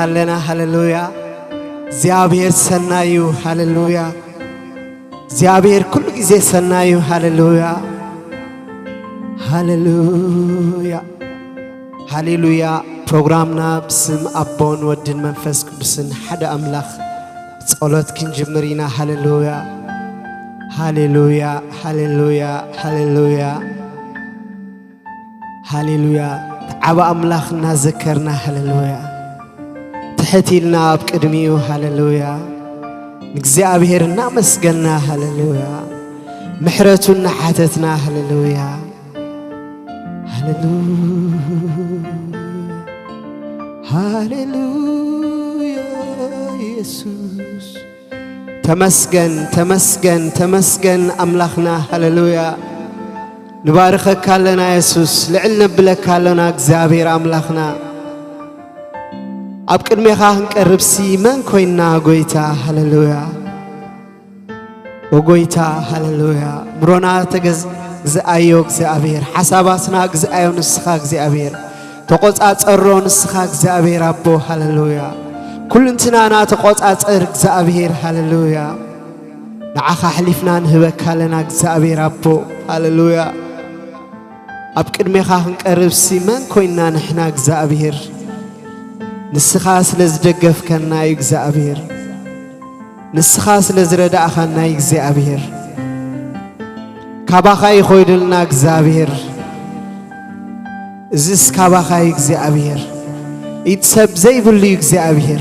لنا هللويا زيابير سنايو هللويا زيابير كل جزء سنايو هللويا هللويا هللويا برنامجنا باسم أبون ودين منفس قدسن حدا أملاخ صلوات كنجمرينا هللويا هللويا هللويا هللويا هللويا عبا أملاخنا ذكرنا هللويا تحتيلنا بقدميو هللويا نجزابيرنا مسجنا هللويا محرتنا حتتنا هللويا هللويا هللويا يسوع تمسجن تمسجن تمسجن أملاخنا هللويا نباركك لنا يسوع لعلنا بلك لنا جزابير أملاخنا أبكر ميخان قرب سيمن كوينا غويتا هللويا وغويتا هللويا مرونا تجز زايو زابير حساباتنا زايو نسخا زابير تقوصات صرو نسخا زابير ابو هللويا كل انتنا تقوصات صر زابير هللويا نعخا حلفنا نهبك لنا زابير ابو هللويا أبكر ميخان قرب سيمن كوينا نحنا زابير نسخاس لزدقف كنا يجزابير نسخاس لزردا خنا يجزابير كاباخاي خويدلنا يجزابير زس كاباخاي يجزابير يتسب زي بلي يجزابير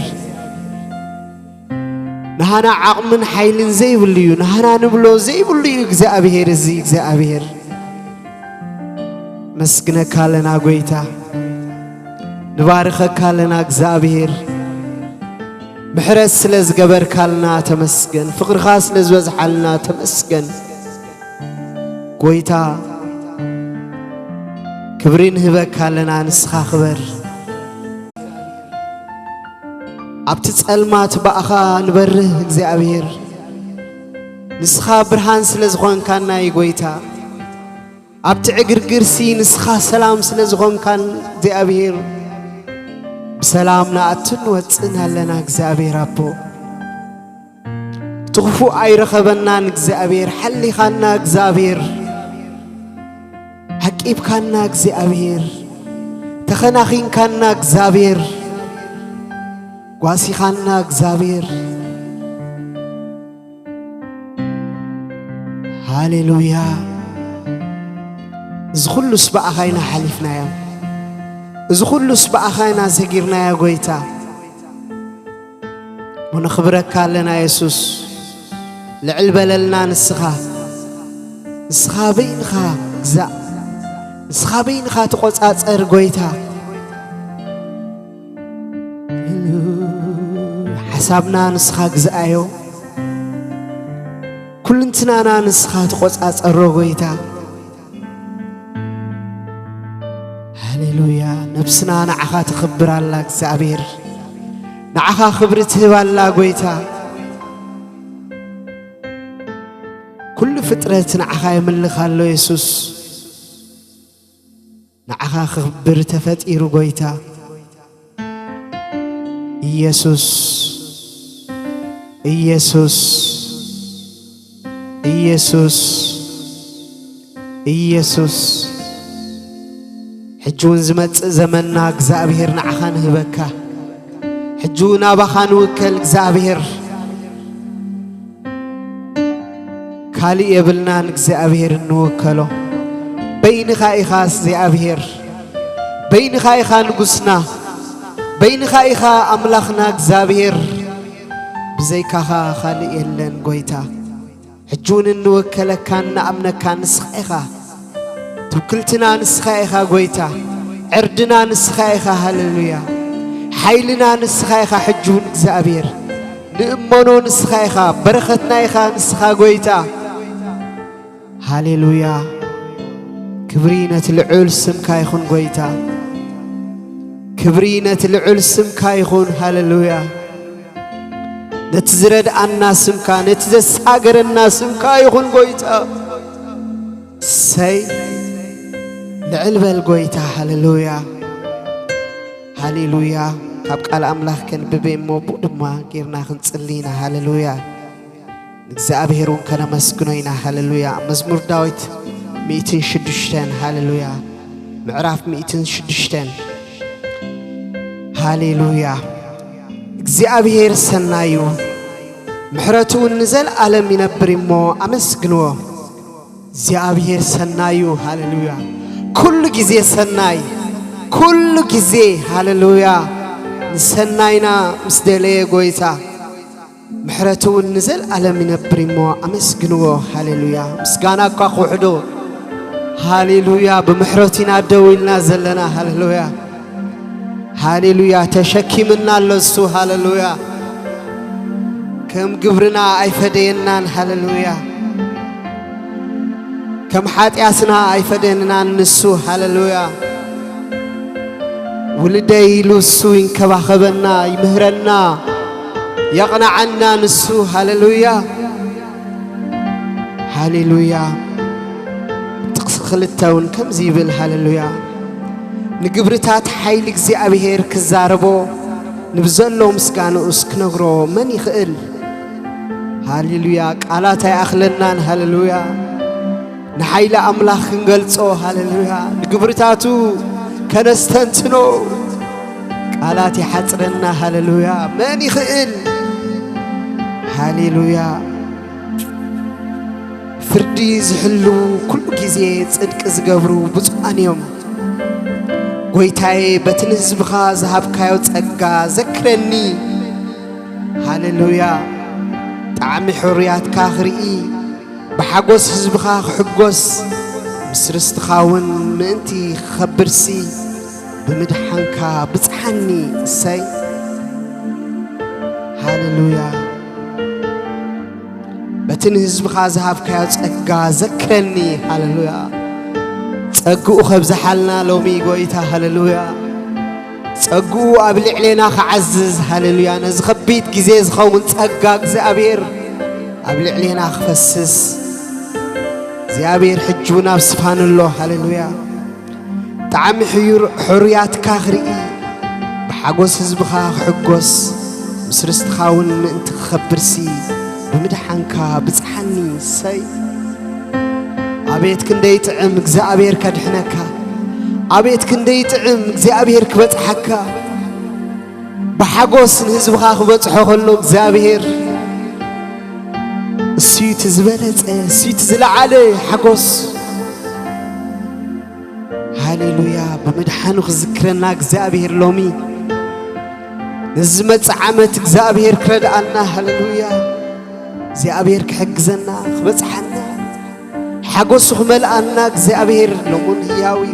نهانا عقم حيل زي بلي نهانا نبلو زي بلي يجزابير زي يجزابير مسكنا كالنا غويتا نبارخك لنا እግዚአብሔር محرس سلز جبر كالنا تمسكن فقر خاص لزوز حالنا تمسكن قويتا كبرين هبك لنا نسخا خبر عبتسألمات بأخا نبره እግዚአብሔር نسخا برهان سلز خون كان يقويتا عبتعقر قرسي نسخا سلام سلز خون كان እግዚአብሔር بسلامنا أتنوتنا لنا እግዚአብሔር أبو تغفو أيرخبنا እግዚአብሔር حلي خانا እግዚአብሔር حكيب خانا እግዚአብሔር تخناخين خانا እግዚአብሔር قواسي خانا እግዚአብሔር هاليلويا زخلص بقى خاينا حلفنا يا زخلص بقى خاينا زجيرنا يا غويتا ونخبرك لنا يسوس لعلبللنا نسخا نسخا بينخا زا نسخا بينخا تقصاصر غويتا حسابنا نسخا غزايو كلنتنا نسخا تقصاصر غويتا هللويا نفسنا نعخا تخبر الله እግዚአብሔር نعخا خبرته بالله غويتا كل فترة نعخا يملخ الله يسوس نعخا خبر تفتير غويتا يسوس يسوس يسوس يسوس حجون زمت زمننا እግዚአብሔር نعخان هبكا حجونا بخان وكل እግዚአብሔር كالي يبلنا እግዚአብሔር نوكلو بين خايخاس እግዚአብሔር بين خايخا نغسنا بين خايخا املاخنا እግዚአብሔር بزيكاخا خالي يلن غويتا حجون نوكلكنا امنكا نسخيخا توكلتنا نسخايخا غويتا عردنا نسخايخا هللويا حيلنا نسخايخا حجون እግዚአብሔር نأمنو نسخايخا برختنا يخا نسخا غويتا هللويا كبرينة العول سمكا يخون غويتا كبرينة العول سمكا يخون هللويا نتزرد عنا سمكا نتزساقر الناس سمكا يخون غويتا سي لعلب القويتا هللويا هللويا كاب قال أملاك كان ببين موبود ما غيرنا خنصلينا هاللويا እግዚአብሔርን ከነመስግኖይና ሃሌሉያ መዝሙር ዳዊት 106 ሃሌሉያ ምዕራፍ 106 ሃሌሉያ እግዚአብሔር ሰናዩ ምሕረቱ ንዘለዓለም ይነብር እሞ አመስግኖ እግዚአብሔር ሰናዩ ሃሌሉያ ኩሉ ጊዜ ሰናይ ኩሉ ጊዜ ሃሌሉያ ሰናይና ምስደለየ ጎይታ محرته النزل على من بريمو أمسجنوه هاليلويا مسجانا كخوحدو هاليلويا بمحرتنا دويلنا زلنا هاليلويا هاليلويا تشكي منا لسو هاليلويا كم قبرنا أيفدينا هاليلويا كم حاتياسنا أيفدينا نسو هاليلويا ولدي لسو إنكبا خبنا يمهرنا يقنع عنا نسو هاليلويا هاليلويا تقخلتون كم زيبل هاليلويا نقبرتات حيلك زي أبيهير كزاربو نبزلو مسكانو اسكنغرو من يخيل هاليلويا قالاتي أخلنا هاليلويا نحيل أملاخ نقلتو هاليلويا نقبرتاتو كنستنتنو قالاتي حترنا هاليلويا من يخيل هاليلويا فردي زحلو كل جزء صدق زغبرو بصانيوم غويتاي بتنزبخا زهبكايو صقا ذكرني هاليلويا طعم حريات كاخري بحغوس حزبخا حغوس مسرستخاون منتي خبرسي بمدحنكا بصحني سي هاليلويا بتنهزب خازهاب كايوت أجا ذكرني هاللويا تأجو خبز حالنا لومي قويتا هاللويا تأجو قبل علينا خعزز هاللويا نزخبيت جزيز خون تأجا زابير قبل علينا خفسس زابير حجونا بسبحان الله هاللويا طعم حريات كاخري بحقوس حزبخا حقوس مسرست خاون انت خبرسي بمدحنكا بصحني سي عبيت كندي طعم እግዚአብሔር ከድሕነካ عبيت كندي طعم እግዚአብሔር ክበጽሐካ بحقوس ንህዝብኻ ክበጽሖ ከሎ እግዚአብሔር እሲት ዝበለጸ እሲት ዝለዓለ حقوس هاليلويا بمدحنو خذكرنا እግዚአብሔር ሎሚ نزمت عمت እግዚአብሔር كردأنا هاليلويا እግዚአብሔር كحجزنا خبصحنا حقوس خملأنا እግዚአብሔር لمون هياوي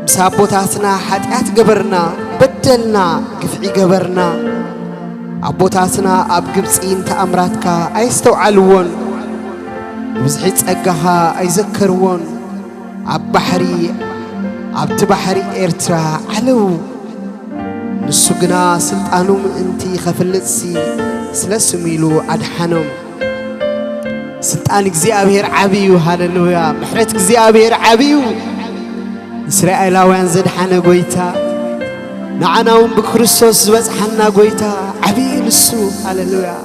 مسابوتاتنا حتيات جبرنا بدلنا قفعي جبرنا عبوتاتنا أب جبسين تأمراتك أيستوعلون وزحيت أجها أيذكرون عب بحري إرترا علو نسجنا سلطانهم أنتي خفلتسي سلسميلو أدحنهم سلطان እግዚአብሔር عبيو هاللويا محرت እግዚአብሔር عبيو إسرائيلاوያን زدحنا قويتا نعناهم بكريستوس زبصحنا قويتا عبي نسو هاللويا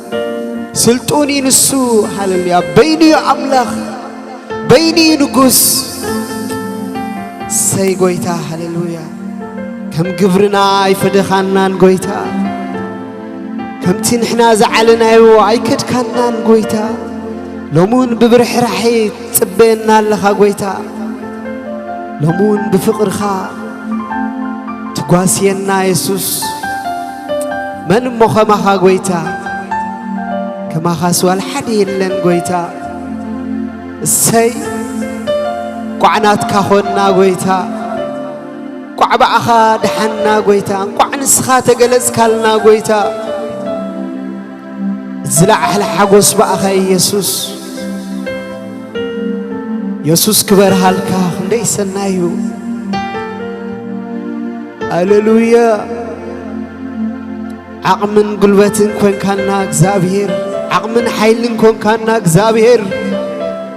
سلطوني نسو هاللويا بيني أملاخ بيني نقص سي قويتا هاللويا كم قبرنا يفدخنا قويتا كم تنحنا زعلنا وعيكد كنا قويتا لمون ببرح رحيت صبينا لخا قويتا لمون بفقر خا تقاسينا يسوس من مخما خا قويتا كما خاسوا الحديد لن قويتا السي قعنات كاخونا قويتا قعبا أخا دحنا قويتا قعن سخا تقلز كالنا قويتا زلع على حقوس بأخي يسوس كبر هالكا ليس النايو هاللويا عقمن قلبتن كون كاننا እግዚአብሔር عقمن حيلن كون كاننا እግዚአብሔር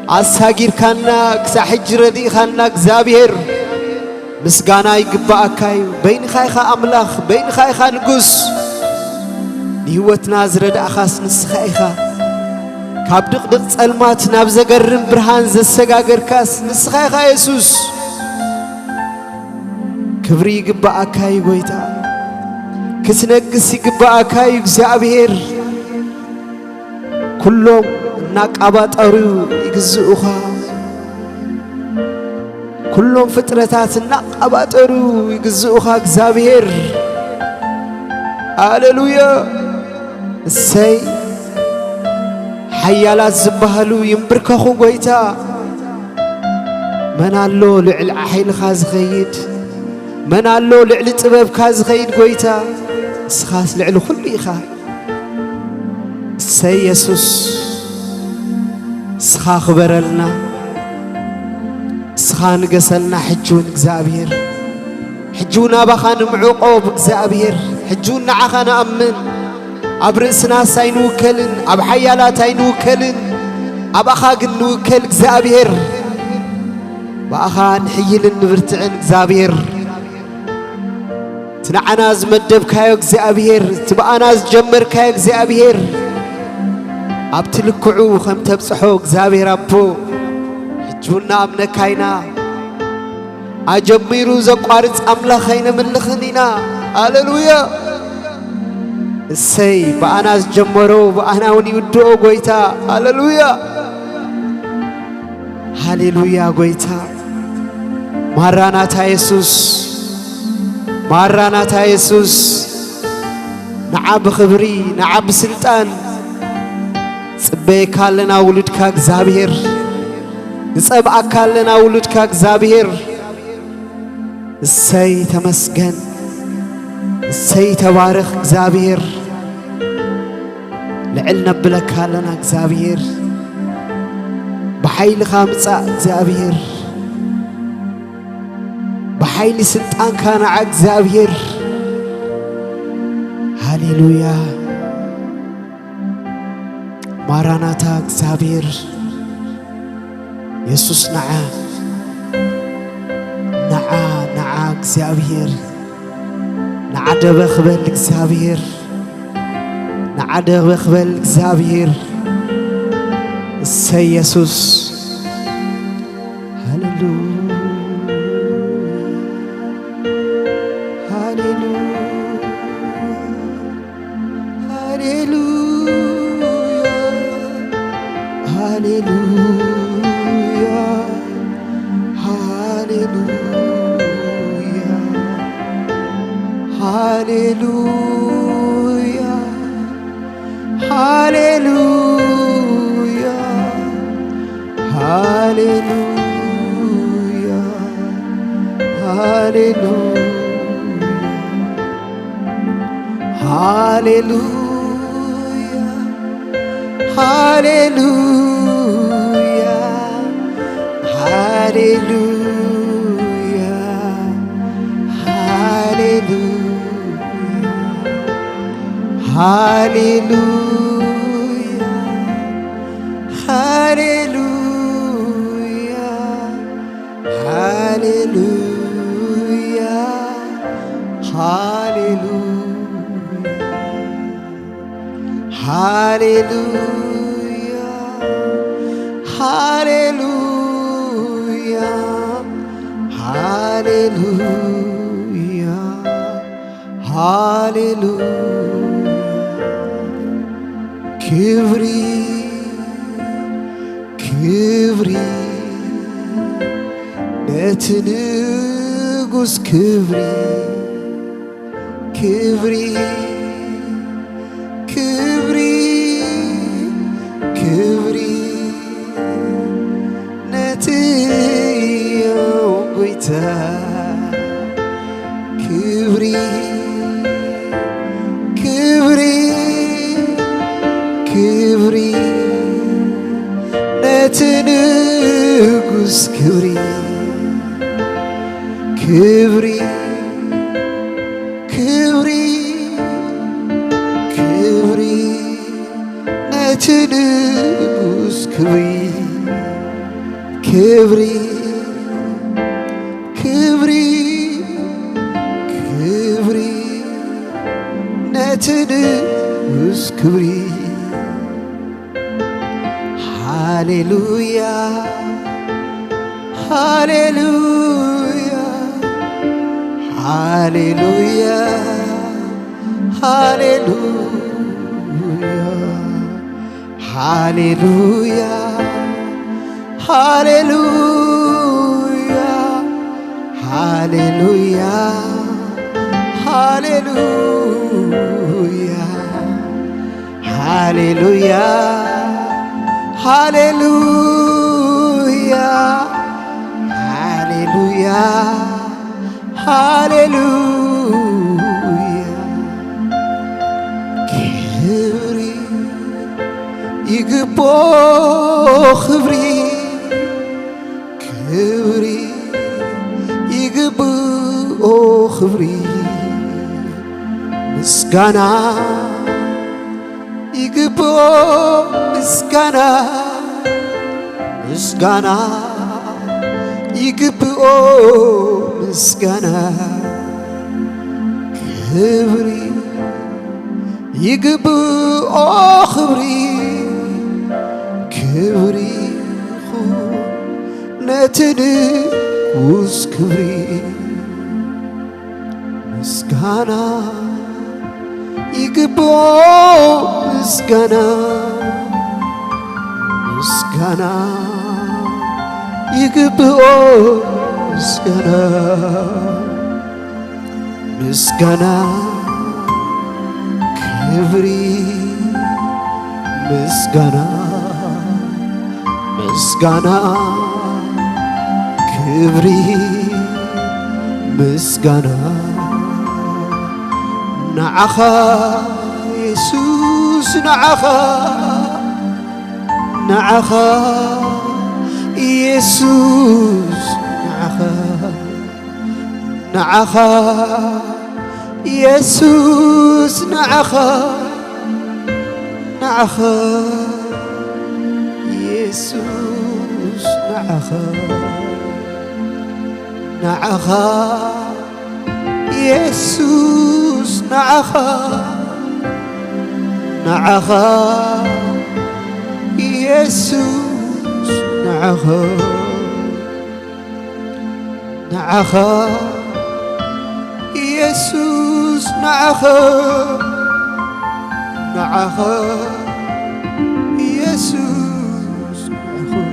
أساقير كاننا كسحج ردي كاننا እግዚአብሔር مسغانا يقبأكاي بين خايخا أملاخ بين خايخا نقص نهوتنا زرد أخاس نسخايخا كابدق دق سلمات نابزا قرن برهان زسقاقر كاس نسخايخا يسوس كبري يقبأكاي قويتا كسنقس يقبأكاي እግዚአብሔር كلهم ناك أبات أرو يقزؤخا كلهم فترات ناك أبات أرو يقزؤخا እግዚአብሔር هاليلويا السي حيالات زبهلو ينبركخو قويتا من اللو لعل حيل خاز خيد من اللو لعل طبب كاز خيد قويتا اسخاس لعل كل إخا السي يسوس اسخا خبرلنا اسخا نقسلنا حجون እግዚአብሔር حجونا بخان معقوب እግዚአብሔር حجونا عخانا أمن أبرسنا ساينو كلن أب حيالات اينو كلن أب أخاق نوكل እግዚአብሔር بأخان حيلن نبرتعن እግዚአብሔር تنعنا زمدب كايو እግዚአብሔር تبقانا زجمر كايو እግዚአብሔር أبتلكعو خم تبصحو እግዚአብሔር أبو حجونا أمنا كاينا أجميرو زقارت أملا خينا من لخنينا هاليلويا السي بأناس جمرو بأنا ونيودو قويتا هاليلويا هاليلويا قويتا ماراناتا يسوس ماراناتا يسوس نعب خبري نعب سلطان صبيك لنا ولدك እግዚአብሔር نصبعك لنا ولدك እግዚአብሔር السي تمسكن السي تبارك እግዚአብሔር لعلنا بلك لنا እግዚአብሔር بحيل خامصة እግዚአብሔር بحيل سلطان كان እግዚአብሔር هاليلويا ماراناتا እግዚአብሔር يسوس نعا እግዚአብሔር نعدب خبل እግዚአብሔር نعدب خبل እግዚአብሔር السي يسوس هاليلويا هاليلويا هاليلويا هاليلويا هاليلويا هاليلويا هاليلويا هاليلويا هاليلويا هاليلويا هاليلويا هاليلويا هاليلويا هاليلويا هاليلويا هاليلويا كبري كبري نتنقص كبري كبري كبري كبري نتيا وقويتا كبري كبري كبري نتنقص كبري كبري كبري كبري نتنقص كبري كبري كبري نتنقص كبري هاليلويا هاليلويا هاليلويا هاليلويا هاليلويا هاليلويا هاليلويا هاليلويا هاليلويا هاليلويا هاليلويا هاليلويا كبري يقبو خبري كبري يقبو خبري مسكانا يقبو مسكانا مسكانا يقبو مسكانا كبري يقبو خبري كبري نتنقص كبري مسكانا يقبو مسكانا مسكانا يقبو مسكانا مسكانا كبري مسكانا مسكانا كبري مسكانا نعخا يسوس نعخا نعخا يسوس نعخا نعخا يسوس نعخا نعخا يسوس نعخا نعخا يسوس نعخا نعخا يسوس نعخا نعخا يسوس نعخا نعخا يسوس نعخا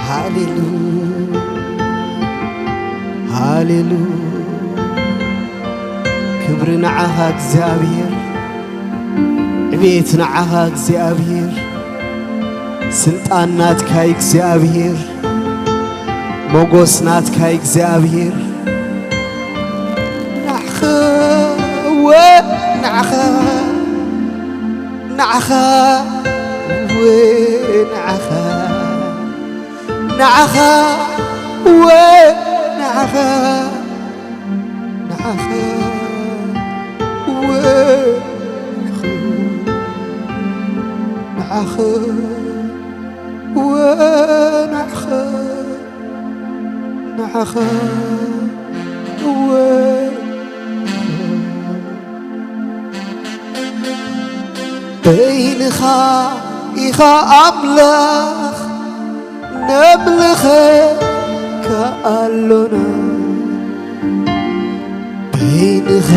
هاليلويا هاليلويا كبر نعها እግዚአብሔር ቤት نعها እግዚአብሔር ስልጣን ናትካ እግዚአብሔር ሞገስ ናትካ እግዚአብሔር ናኻ ወናኻ ናኻ ወናኻ ናኻ ወናኻ ናኻ ونعخ ونعخ نعخ بينخ إخا أملخ نملخ كألنا بينخ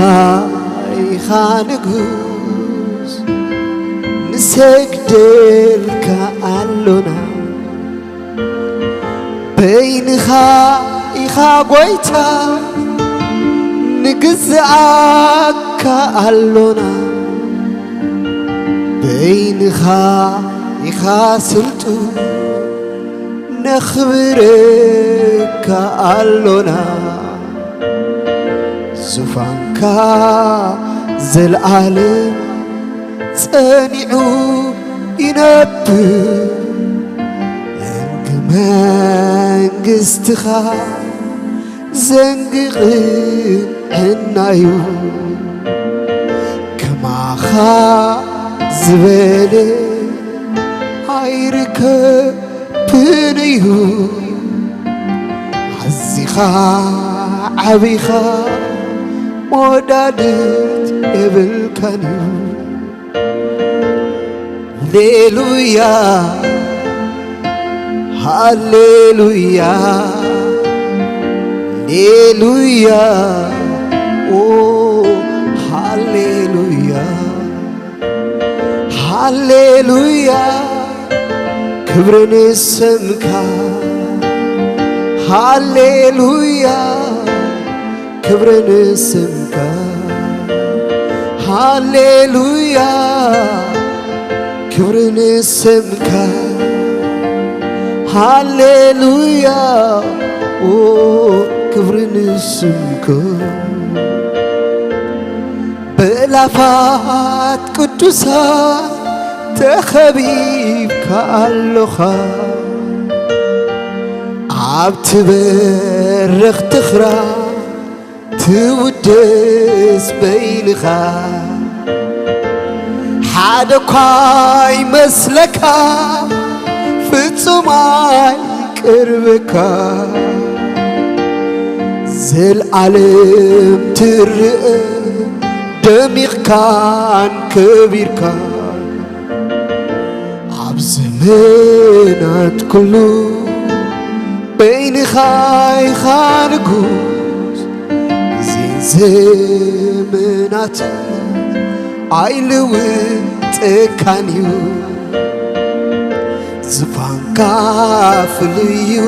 إخا نقوس نسجدل كألنا بينخ إخا قويتا نقزعك كألنا بينخ إخا سلطو نخبرك كألنا زفانكا زلعالم صنعو ينبر منجستخا زنقغن عنايو كماخا زبالي عيرك بنيو عبيخا ودادت يبلكني هاليلويا هاليلويا هاليلويا أوه هاليلويا هاليلويا كبرن اسمك هاليلويا كبرن اسمك هاليلويا كبرن اسمك هاليلويا كبرن اسمك بلافات قدوسات تخبيبك اللخا عبتبرخ تخرا تودس بينخا حدكاي مسلكا فتصماي قربكا زل عالم ترئ دميق كان كبير كان عبزمنات كله بين خاي خانقوس زين زمنات عيلوت كانيو زفان كافليو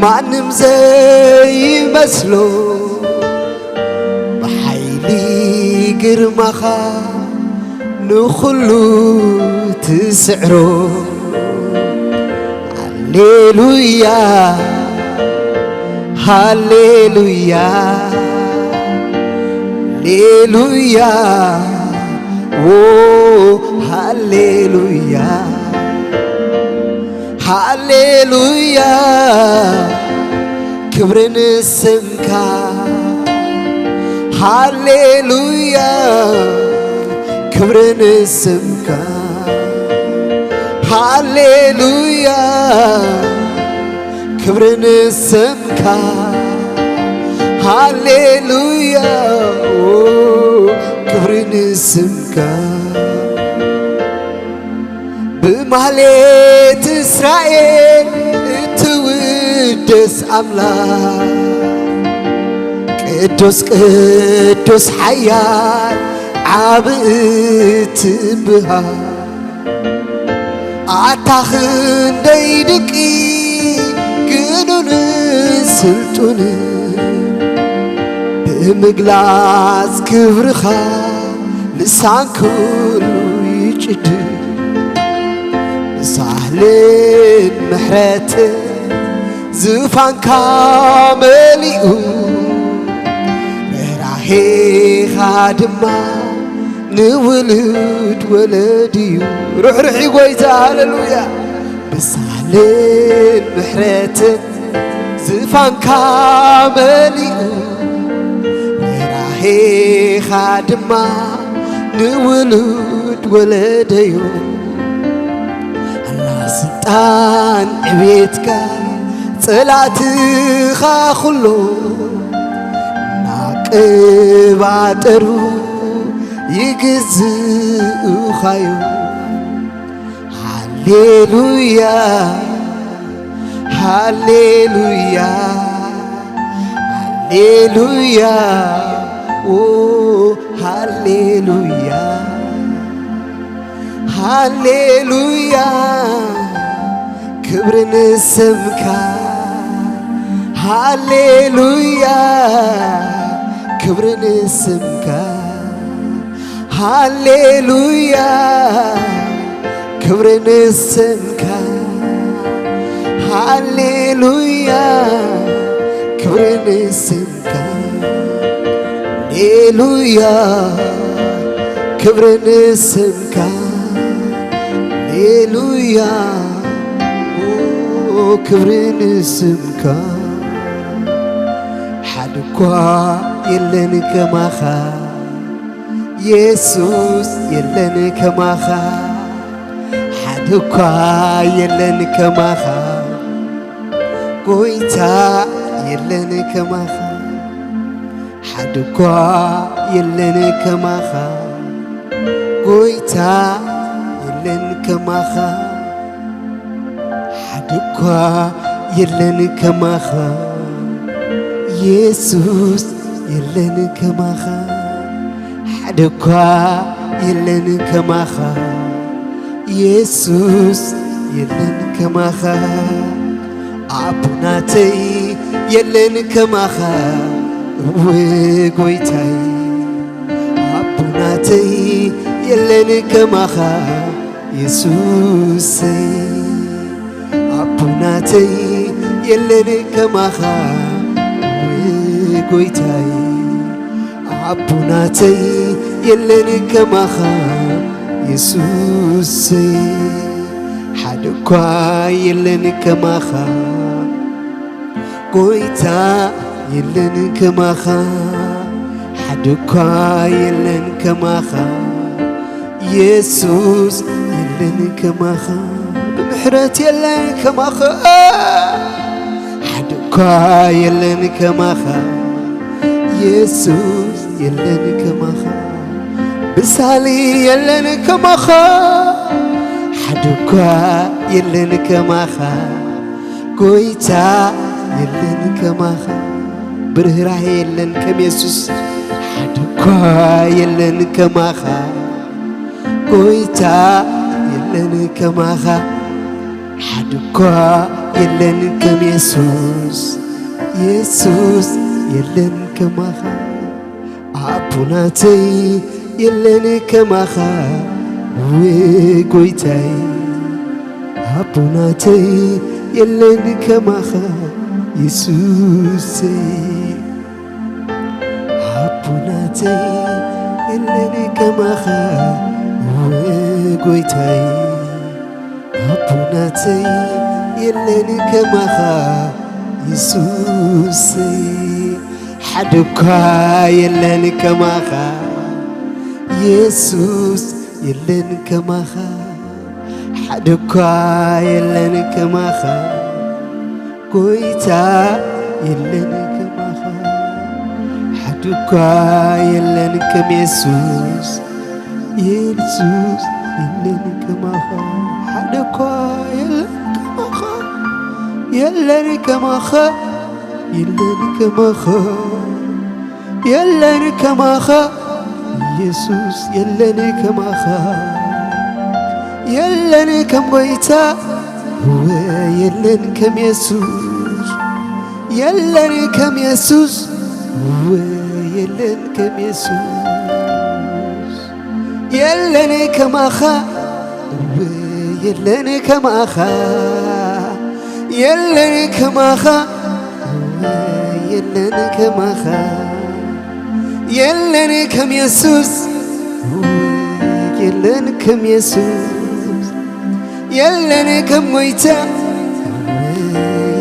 معنم زي مسلو بحيلي قرمخا نخلو تسعرو هاليلويا هاليلويا هاليلويا أوه هاليلويا هاليلويا كبرن اسمك هاليلويا كبرن اسمك هاليلويا كبرن اسمك هاليلويا كبرن اسمك بمهلت إسرائيل تودس أملاك قدوس قدوس حيال عبئت بها عتاخن ديدكي قنون سلطون بمقلاز كبرخا لسان كله يجد سهلين محرته زفان كامليو راهي خادما نولد ولديو روحي قويتا هاللويا بسهلين محرته زفان كامليو راهي خادما نولد ولديو سلطان عبيتك صلاتك خلو ناقب عطرو يجزء خايو هاليلويا هاليلويا هاليلويا أوه هاليلويا هاليلويا كبرن اسمك هاليلويا كبرن اسمك هاليلويا كبرن اسمك هاليلويا كبرن اسمك هاليلويا كبرن اسمك هاليلويا كبرن اسمك حدكوا يلن كماخا يسوس يلن كماخا حدكوا يلن كماخا قويتا يلن كماخا حدكوا يلن كماخا قويتا يلن كماخا حدكوا يلن كماخا يسوس يلن كماخا حدكوا يلن كماخا يسوس يلن كماخا عبناتي يلن كماخا وقويتاي عبناتي يلن كماخا يسوسي عبناتي يلن كماخا وقويتاي عبناتي يلن كماخا يسوسي حدكوا يلن كماخا قويتا يلن كماخا حدكوا يلن كماخا يسوس يلن كماخا بمحرت يلن كماخا حدكوا يلن كماخا يسوس يلن كماخا بسالي يلن كماخا حدكوا يلن كماخا قويتا يلن كماخا برهراه يلن كم يسوس حدكوا يلن كماخا قويتا يلن كماخا حدكوا يلن كم يسوس يسوس يلن كماخا عبناتي يلن كماخا وقويتاي عبناتي يلن كماخا يسوسي عبناتي يلن كماخا وقويتاي عبناتي يلن كماخا يسوسي حدكوا يلن كماخا يسوس يلن كماخا حدكوا يلن كماخا قويتا يلن كماخا حدكوا يلن كم يسوس يسوس يلن كماخا حدكوا يلن كماخا يلن كماخا يلن كماخا يلن كماخا يسوس يلن كماخا يلن كم قويتا هو يلن كم يسوس يلن كم يسوس هو يلن كم يسوس يلن كماخا هو يلن كماخا يلن كماخا هو يلن كماخا يلن كم يسوس يلن كم يسوس يلن كم قويتا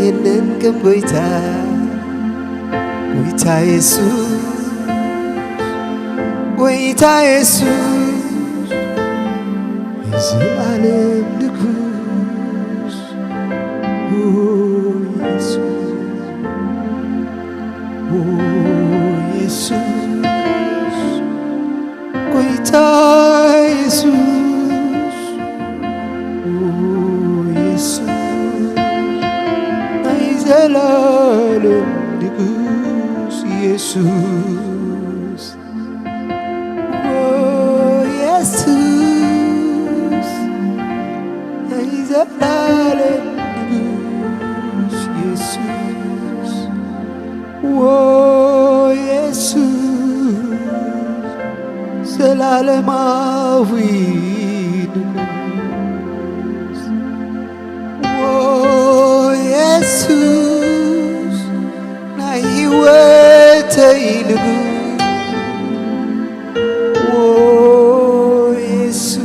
يلن كم قويتا قويتا يسوس قويتا يسوس يزعلم نكوس يسوس يسوس قويتا يسوس يسوس أي زلالم نقوس يسوس يسوس أي زلالم نقوس يسوس يسوس زلالماوي نقوس يسوس ناي هيوتي نقوس يسوس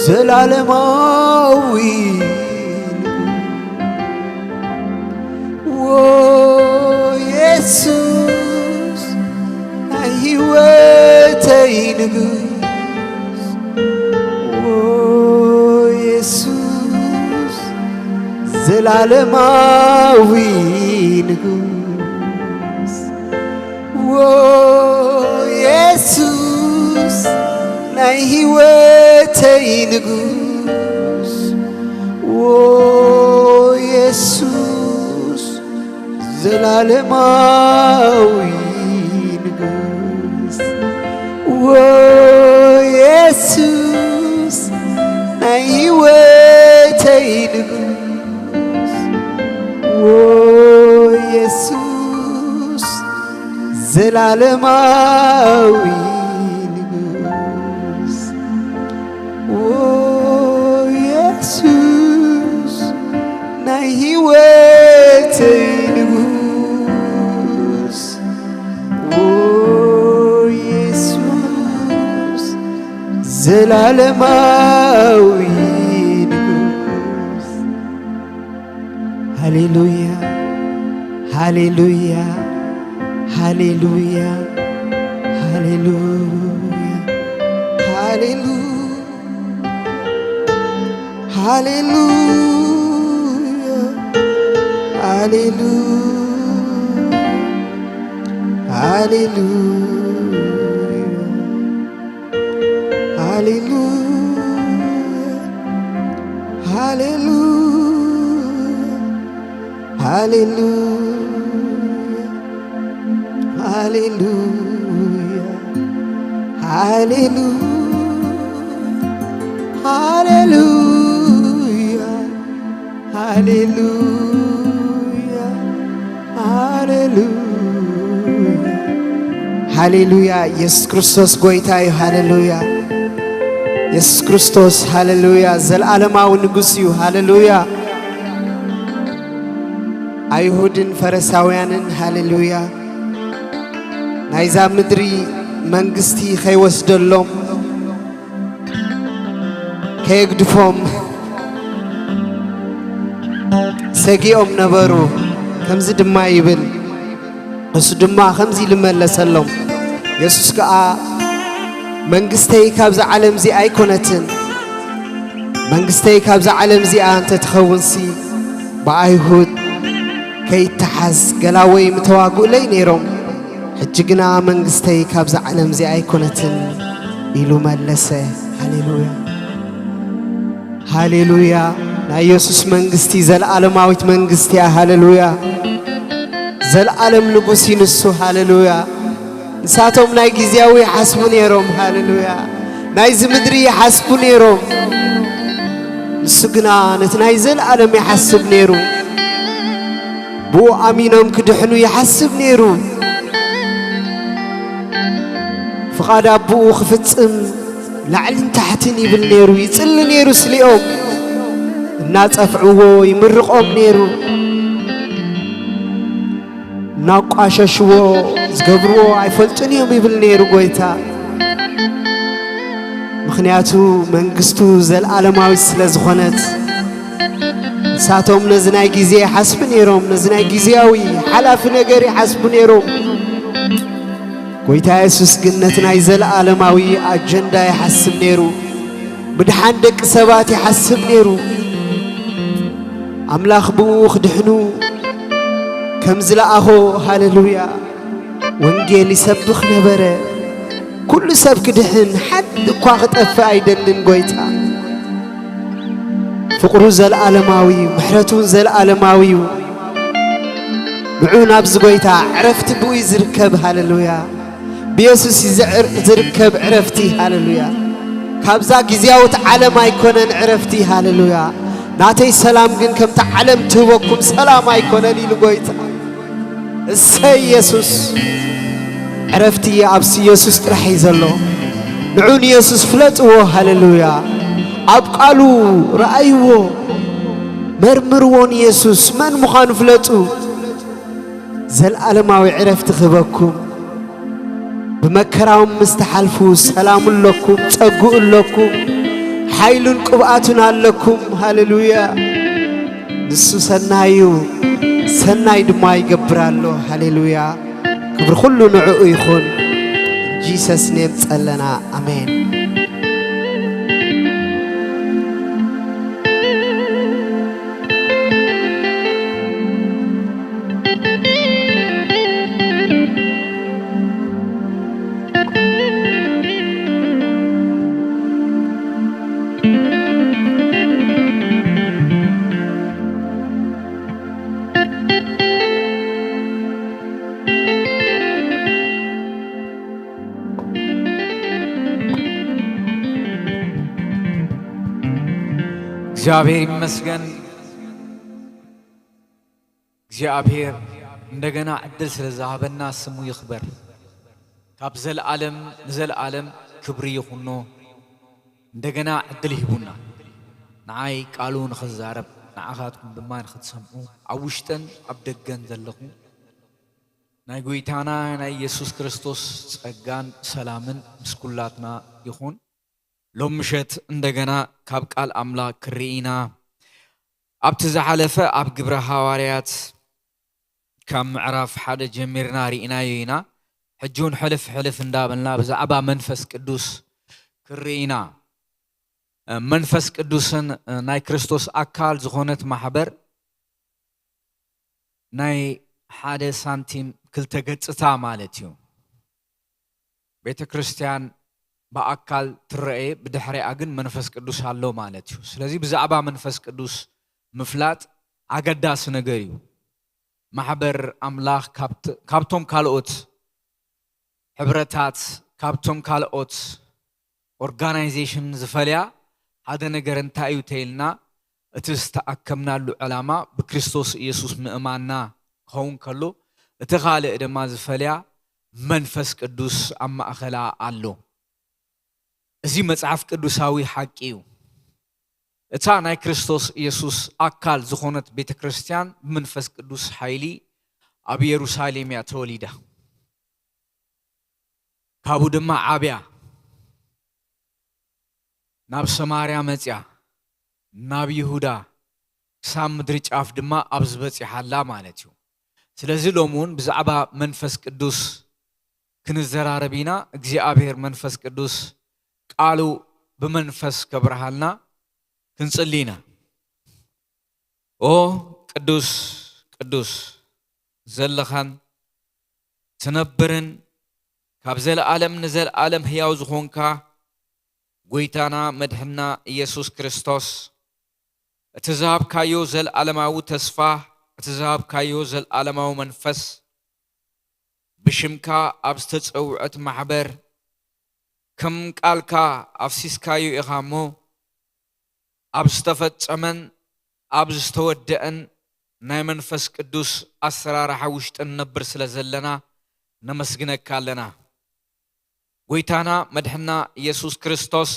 زلالماوي يسوس ناي هيوتي نقوس يسوس زلالماوي زلالماوي نجوس و يسوس نايوتي نجوس و يسوس زلالماوي نجوس و يسوس نايوتي زلالماوي نجوس هاليلويا هاليلويا هاليلويا هاليلويا هاليلويا هاليلويا هاليلويا Hallelujah, hallelujah, hallelujah, hallelujah, hallelujah, hallelujah, hallelujah, hallelujah, hallelujah. Yes, Christos goitai, hallelujah. Yes, Christos, hallelujah. زلالماو نجوسيو, hallelujah. أيهودن فرساويانن, hallelujah. نايزا مدري منغستي خيوس دلهم كيقدفهم ساقيهم نبرو كمزي دما يبل بس دما خمزي لملسلهم يسوس كأ منغستي كابز عالم زي أيكونتن منغستي كابز عالم زي أنت تخونسي بأيهود كي تحز قلاوي متواقو لي نيروم حجقنا منغستي كابز عالم زي أيكونتن إلو ملسه هاليلويا هاليلويا نا يسوس منغستي زل عالماويت منغستي هاليلويا زل عالم نقوسي نسو هاليلويا نساتهم ناي جزياوي حسبون يروم هاليلويا ناي زمدري حسبون يروم نسقنا نتناي زل عالم يحسب نيرو بو أمينهم كدحنو يحسب نيرو فقاد أبو خفتم لعلن تحتني بالنيرو يتسل نيرو سليهم الناس أفعوه يمرقهم نيرو ناقاششو زقبرو عيفلتن يومي بالنيرو قويتا مخنياتو منقستو زل عالماوي سلازخونت ساتهم نزناي جزية حسب نيروم نزناي جزياوي حلاف نجاري حسب نيروم قويتا يسوس قنتنا يزل عالماوي أجندا يحسب نيرو بدحندك سبات يحسب نيرو أملاخ بوخ دحنو كمزلا أخو هاليلويا وانجيل يسبخ نبره كل سبك دحن حد قاقت أفايدن قويتا فقرو زل عالماوي محرتون زل عالماوي معون أبز قويتا عرفت بوي زركب هاليلويا بيسوس زركب عرفتي هاليلويا كابزا جزياوت عالم يكونن عرفتي هاليلويا ناتي سلام جن كم تعلم توبكم سلام يكونن لقويتا السي يسوس عرفتي يا أبسي يسوس ترحي زلو نعون يسوس فلتوه هاليلويا أبقالو رأيوه مرمروون يسوس من مخان فلتو زل عالماوي عرفت خبكم بمكراهم مستحلفو سلام لكم تقو لكم حيل قبعتنا لكم هاليلويا نسو سنايو سناي دما يقبرالو هاليلويا كبر كله نعو يخون جيسس نيم تسألنا أمين እግዚአብሔር ይመስገን። እግዚአብሔር እንደገና ዕድል ስለዛሃበና ስሙ ይኽበር። ካብ ዘለዓለም ንዘለዓለም ክብሪ ይኹኖ። እንደገና ዕድል ይሁቡና ንዓይ ቃሉ ንኽዛረብ ንዓኻትኩም ድማ ንኽትሰምዑ ኣብ ውሽጥን ኣብ ደገን ዘለኹም ናይ ጎይታና ናይ ኢየሱስ ክርስቶስ ጸጋን ሰላምን ምስ ኩላትና ይኹን። ሎም ምሸት እንደገና ካብ ቃል ኣምላክ ክርኢና ኣብቲ ዝሓለፈ ኣብ ግብረ ሐዋርያት ካብ ምዕራፍ ሓደ ጀሚርና ርኢናዮ ኢና። ሕጁን ሕልፍ እንዳበልና ብዛዕባ መንፈስ ቅዱስ ክርኢና መንፈስ ቅዱስን ናይ ክርስቶስ ኣካል ዝኾነት ማሕበር ናይ ሓደ ሳንቲም ክልተ ገጽታ ማለት እዩ። ቤተ ክርስቲያን በአካል ትረኤ ብድሕሪኣ ግን መንፈስ ቅዱስ ኣሎ ማለት እዩ። ስለዚህ ብዛዕባ መንፈስ ቅዱስ ምፍላጥ ኣገዳሲ ነገር እዩ። ማሕበር ኣምላኽ ካብቶም ካልኦት ሕብረታት ካብቶም ካልኦት ኦርጋናይዜሽን ዝፈልያ ሓደ ነገር እንታይ እዩ ተይልና እቲ ዝተኣከምናሉ ዕላማ ብክርስቶስ ኢየሱስ ምእማንና ክኸውን ከሎ እቲ ካልእ ድማ ዝፈልያ መንፈስ ቅዱስ ኣብ ማእኸላ ኣሎ። እዚ መጽሓፍ ቅዱሳዊ ሓቂ እዩ። እታ ናይ ክርስቶስ ኢየሱስ ኣካል ዝኾነት ቤተ ክርስቲያን ብመንፈስ ቅዱስ ሓይሊ ኣብ ኢየሩሳሌም እያ ተወሊዳ። ካብኡ ድማ ዓብያ ናብ ሰማርያ መጽያ ናብ ይሁዳ ክሳብ ምድሪ ጫፍ ድማ ኣብ ዝበጽሓላ ማለት እዩ። ስለዚ ሎሚ እውን ብዛዕባ መንፈስ ቅዱስ ክንዘራረብ ኢና። እግዚኣብሔር መንፈስ ቅዱስ ቃሉ ብመንፈስ ከብርሃልና ክንጽሊና። ኦ ቅዱስ ቅዱስ ዘለኻን ትነብርን ካብ ዘለዓለም ንዘለዓለም ሕያው ዝኾንካ ጎይታና መድሕና ኢየሱስ ክርስቶስ እቲ ዝሃብካዮ ዘለዓለማዊ ተስፋ እቲ ዝሃብካዮ ዘለዓለማዊ መንፈስ ብሽምካ ኣብ ዝተጸውዐት ማሕበር ከም ቃልካ ኣፍሲስካዮ ኢኻ እሞ ኣብ ዝተፈጸመን ኣብ ዝተወድአን ናይ መንፈስ ቅዱስ ኣሰራርሓ ውሽጢ ንነብር ስለ ዘለና ነመስግነካ ኣለና። ጎይታና መድሕና ኢየሱስ ክርስቶስ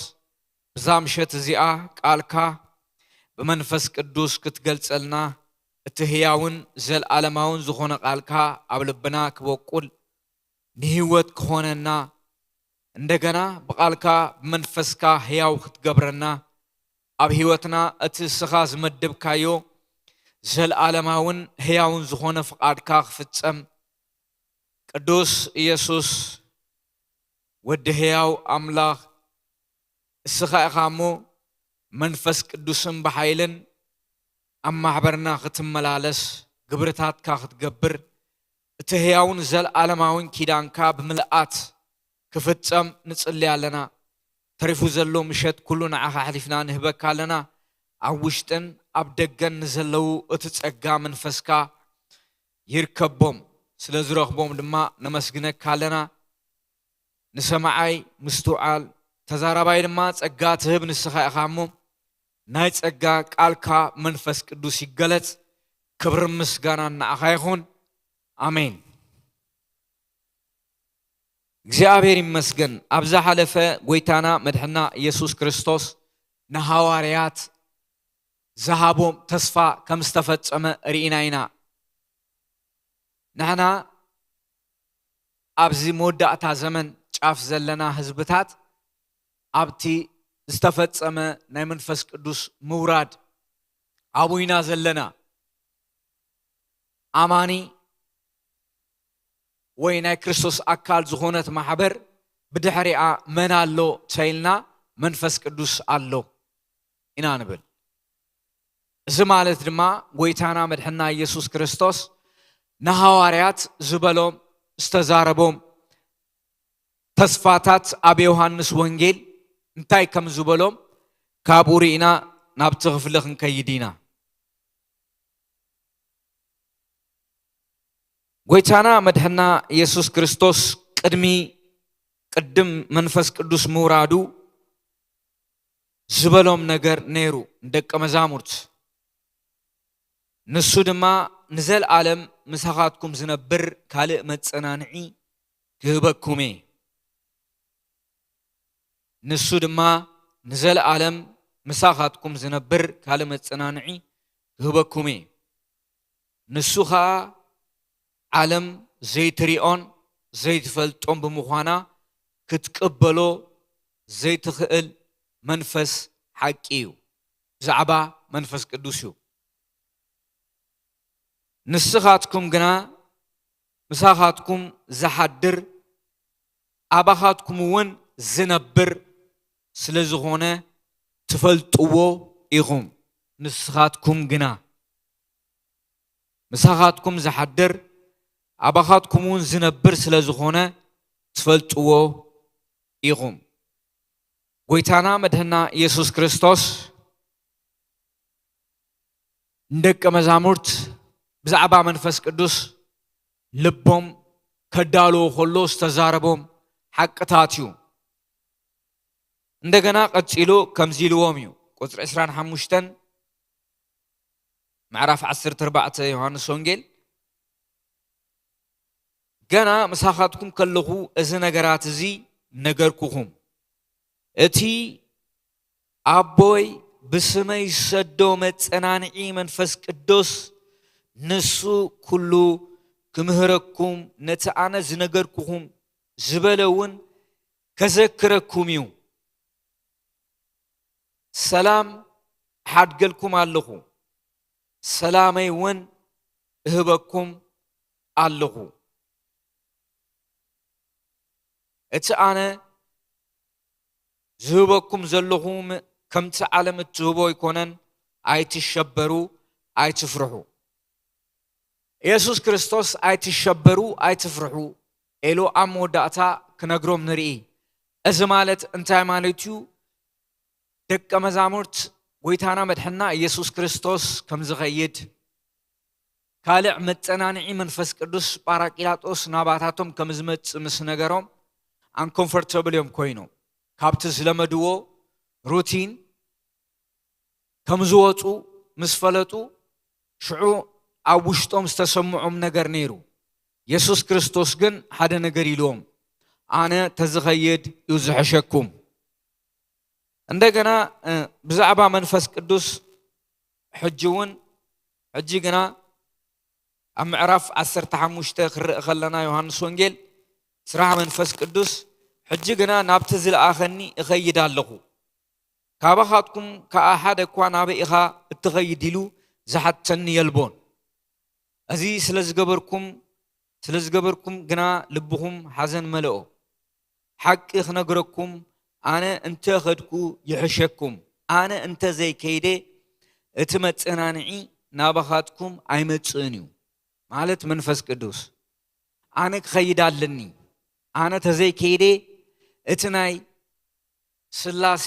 ብዛ ምሸት እዚኣ ቃልካ ብመንፈስ ቅዱስ ክትገልጸልና እቲ ሕያውን ዘለዓለማውን ዝኾነ ቃልካ ኣብ ልብና ክበቁል ንህይወት ክኾነና እንደገና ብቃልካ ብመንፈስካ ሕያው ክትገብረና ኣብ ህይወትና እቲ ስኻ ዝመድብካዮ ዘለዓለማውን ሕያውን ዝኾነ ፍቃድካ ክፍጸም ቅዱስ ኢየሱስ ወዲ ሕያው ኣምላኽ እስኻ ኢኻ እሞ መንፈስ ቅዱስን ብሓይልን ኣብ ማሕበርና ክትመላለስ ግብርታትካ ክትገብር እቲ ሕያውን ዘለዓለማውን ኪዳንካ ብምልኣት ክፍጸም ንጽሊ ኣለና። ተሪፉ ዘሎ ምሸት ኩሉ ንዓኻ ሓሊፍና ንህበካ ኣለና። ኣብ ውሽጥን ኣብ ደገን ንዘለዉ እቲ ጸጋ መንፈስካ ይርከቦም ስለ ዝረኽቦም ድማ ነመስግነካ ኣለና። ንሰማዓይ ምስትውዓል ተዛራባይ ድማ ጸጋ ትህብ ንስኻ ኢኻ እሞ ናይ ጸጋ ቃልካ መንፈስ ቅዱስ ይገለጽ። ክብሪ ምስጋና ንዓኻ ይኹን። ኣሜን። እግዚአብሔር ይመስገን። ኣብዛ ሓለፈ ጎይታና መድሕና ኢየሱስ ክርስቶስ ንሐዋርያት ዝሃቦም ተስፋ ከም ዝተፈጸመ ርኢና ኢና። ንሕና ኣብዚ መወዳእታ ዘመን ጫፍ ዘለና ህዝብታት ኣብቲ ዝተፈጸመ ናይ መንፈስ ቅዱስ ምውራድ ኣብኡ ኢና ዘለና። ኣማኒ ወይ ናይ ክርስቶስ ኣካል ዝኾነት ማሕበር ብድሕሪኣ መን ኣሎ ተይልና መንፈስ ቅዱስ ኣሎ ኢና ንብል። እዚ ማለት ድማ ጎይታና መድሕና ኢየሱስ ክርስቶስ ንሐዋርያት ዝበሎም ዝተዛረቦም ተስፋታት ኣብ ዮሐንስ ወንጌል እንታይ ከም ዝበሎም ካብኡ ርኢና ናብቲ ክፍሊ ክንከይድ ኢና። ጎይታና መድሕና ኢየሱስ ክርስቶስ ቅድም መንፈስ ቅዱስ ምውራዱ ዝበሎም ነገር ነይሩ ደቀ መዛሙርት ንሱ ድማ ንዘለዓለም ምሳኻትኩም ዝነብር ካልእ መጸናንዒ ክህበኩም እየ ንሱ ድማ ንዘለዓለም ምሳኻትኩም ዝነብር ካልእ መጸናንዒ ክህበኩም እየ ንሱ ኸዓ ዓለም ዘይትሪኦን ዘይትፈልጦም ብምዃና ክትቅበሎ ዘይትኽእል መንፈስ ሓቂ እዩ ብዛዕባ መንፈስ ቅዱስ እዩ ንስኻትኩም ግና ምሳኻትኩም ዝሓድር ኣባኻትኩም እውን ዝነብር ስለ ዝኾነ ትፈልጥዎ ኢኹም ንስኻትኩም ግና ምሳኻትኩም ዝሓድር ኣባኻትኩም እውን ዝነብር ስለ ዝኾነ ትፈልጥዎ ኢኹም ጎይታና መድህና ኢየሱስ ክርስቶስ ደቀ መዛሙርት ብዛዕባ መንፈስ ቅዱስ ልቦም ከዳልዎ ከሎ ዝተዛረቦም ሓቅታት እዩ እንደገና ቀፂሉ ከምዚ ኢልዎም እዩ ቁፅሪ 25 ምዕራፍ 14 ዮሐንስ ወንጌል ገና ምሳኻትኩም ከለኹ እዚ ነገራት እዚ ነገርኩኹም እቲ ኣቦይ ብስመይ ዝሰዶ መጸናንዒ መንፈስ ቅዱስ ንሱ ኩሉ ክምህረኩም ነቲ ኣነ ዝነገርኩኹም ዝበለ እውን ከዘክረኩም እዩ ሰላም ሓድገልኩም ኣለኹ ሰላመይ እውን እህበኩም ኣለኹ እቲ ኣነ ዝህበኩም ዘለኹ ከምቲ ዓለም እትህቦ ይኮነን ኣይትሸበሩ ኣይትፍርሑ ኢየሱስ ክርስቶስ ኣይትሸበሩ ኣይትፍርሑ ኢሉ ኣብ መወዳእታ ክነግሮም ንርኢ እዚ ማለት እንታይ ማለት እዩ ደቀ መዛሙርት ጎይታና መድሕና ኢየሱስ ክርስቶስ ከም ዝኸይድ ካልዕ መጸናንዒ መንፈስ ቅዱስ ጳራቅሊጦስ ናባታቶም ከም ዝመጽእ ምስ ነገሮም አንኮምፎርታብል እዮም ኮይኖም ካብቲ ዝለመድዎ ሩቲን ከም ዝወፁ ምስ ፈለጡ ሽዑ ኣብ ውሽጦም ዝተሰምዖም ነገር ነይሩ ኢየሱስ ክርስቶስ ግን ሓደ ነገር ኢልዎም ኣነ ተዝኸይድ እዩ ዝሕሸኩም እንደገና ብዛዕባ መንፈስ ቅዱስ ሕጂ ግና ኣብ ምዕራፍ 15 ክርእ ከለና ዮሐንስ ወንጌል ስራሕ መንፈስ ቅዱስ ሕጂ ግና ናብቲ ዝለኣኸኒ እኸይድ ኣለኹ ካባኻትኩም ከዓ ሓደ እኳ ናበይ ኢኻ እትኸይድ ኢሉ ዝሓተኒ የልቦን እዚ ስለ ዝገበርኩም ግና ልብኹም ሓዘን መለኦ ሓቂ ክነግረኩም ኣነ እንተ ኸድኩ ይሕሸኩም ኣነ እንተ ዘይከይደ እቲ መጸናንዒ ናባኻትኩም ኣይመጽእን እዩ ማለት መንፈስ ቅዱስ ኣነ ክኸይድ ኣለኒ ኣነ ተዘይከይደ እቲ ናይ ስላሴ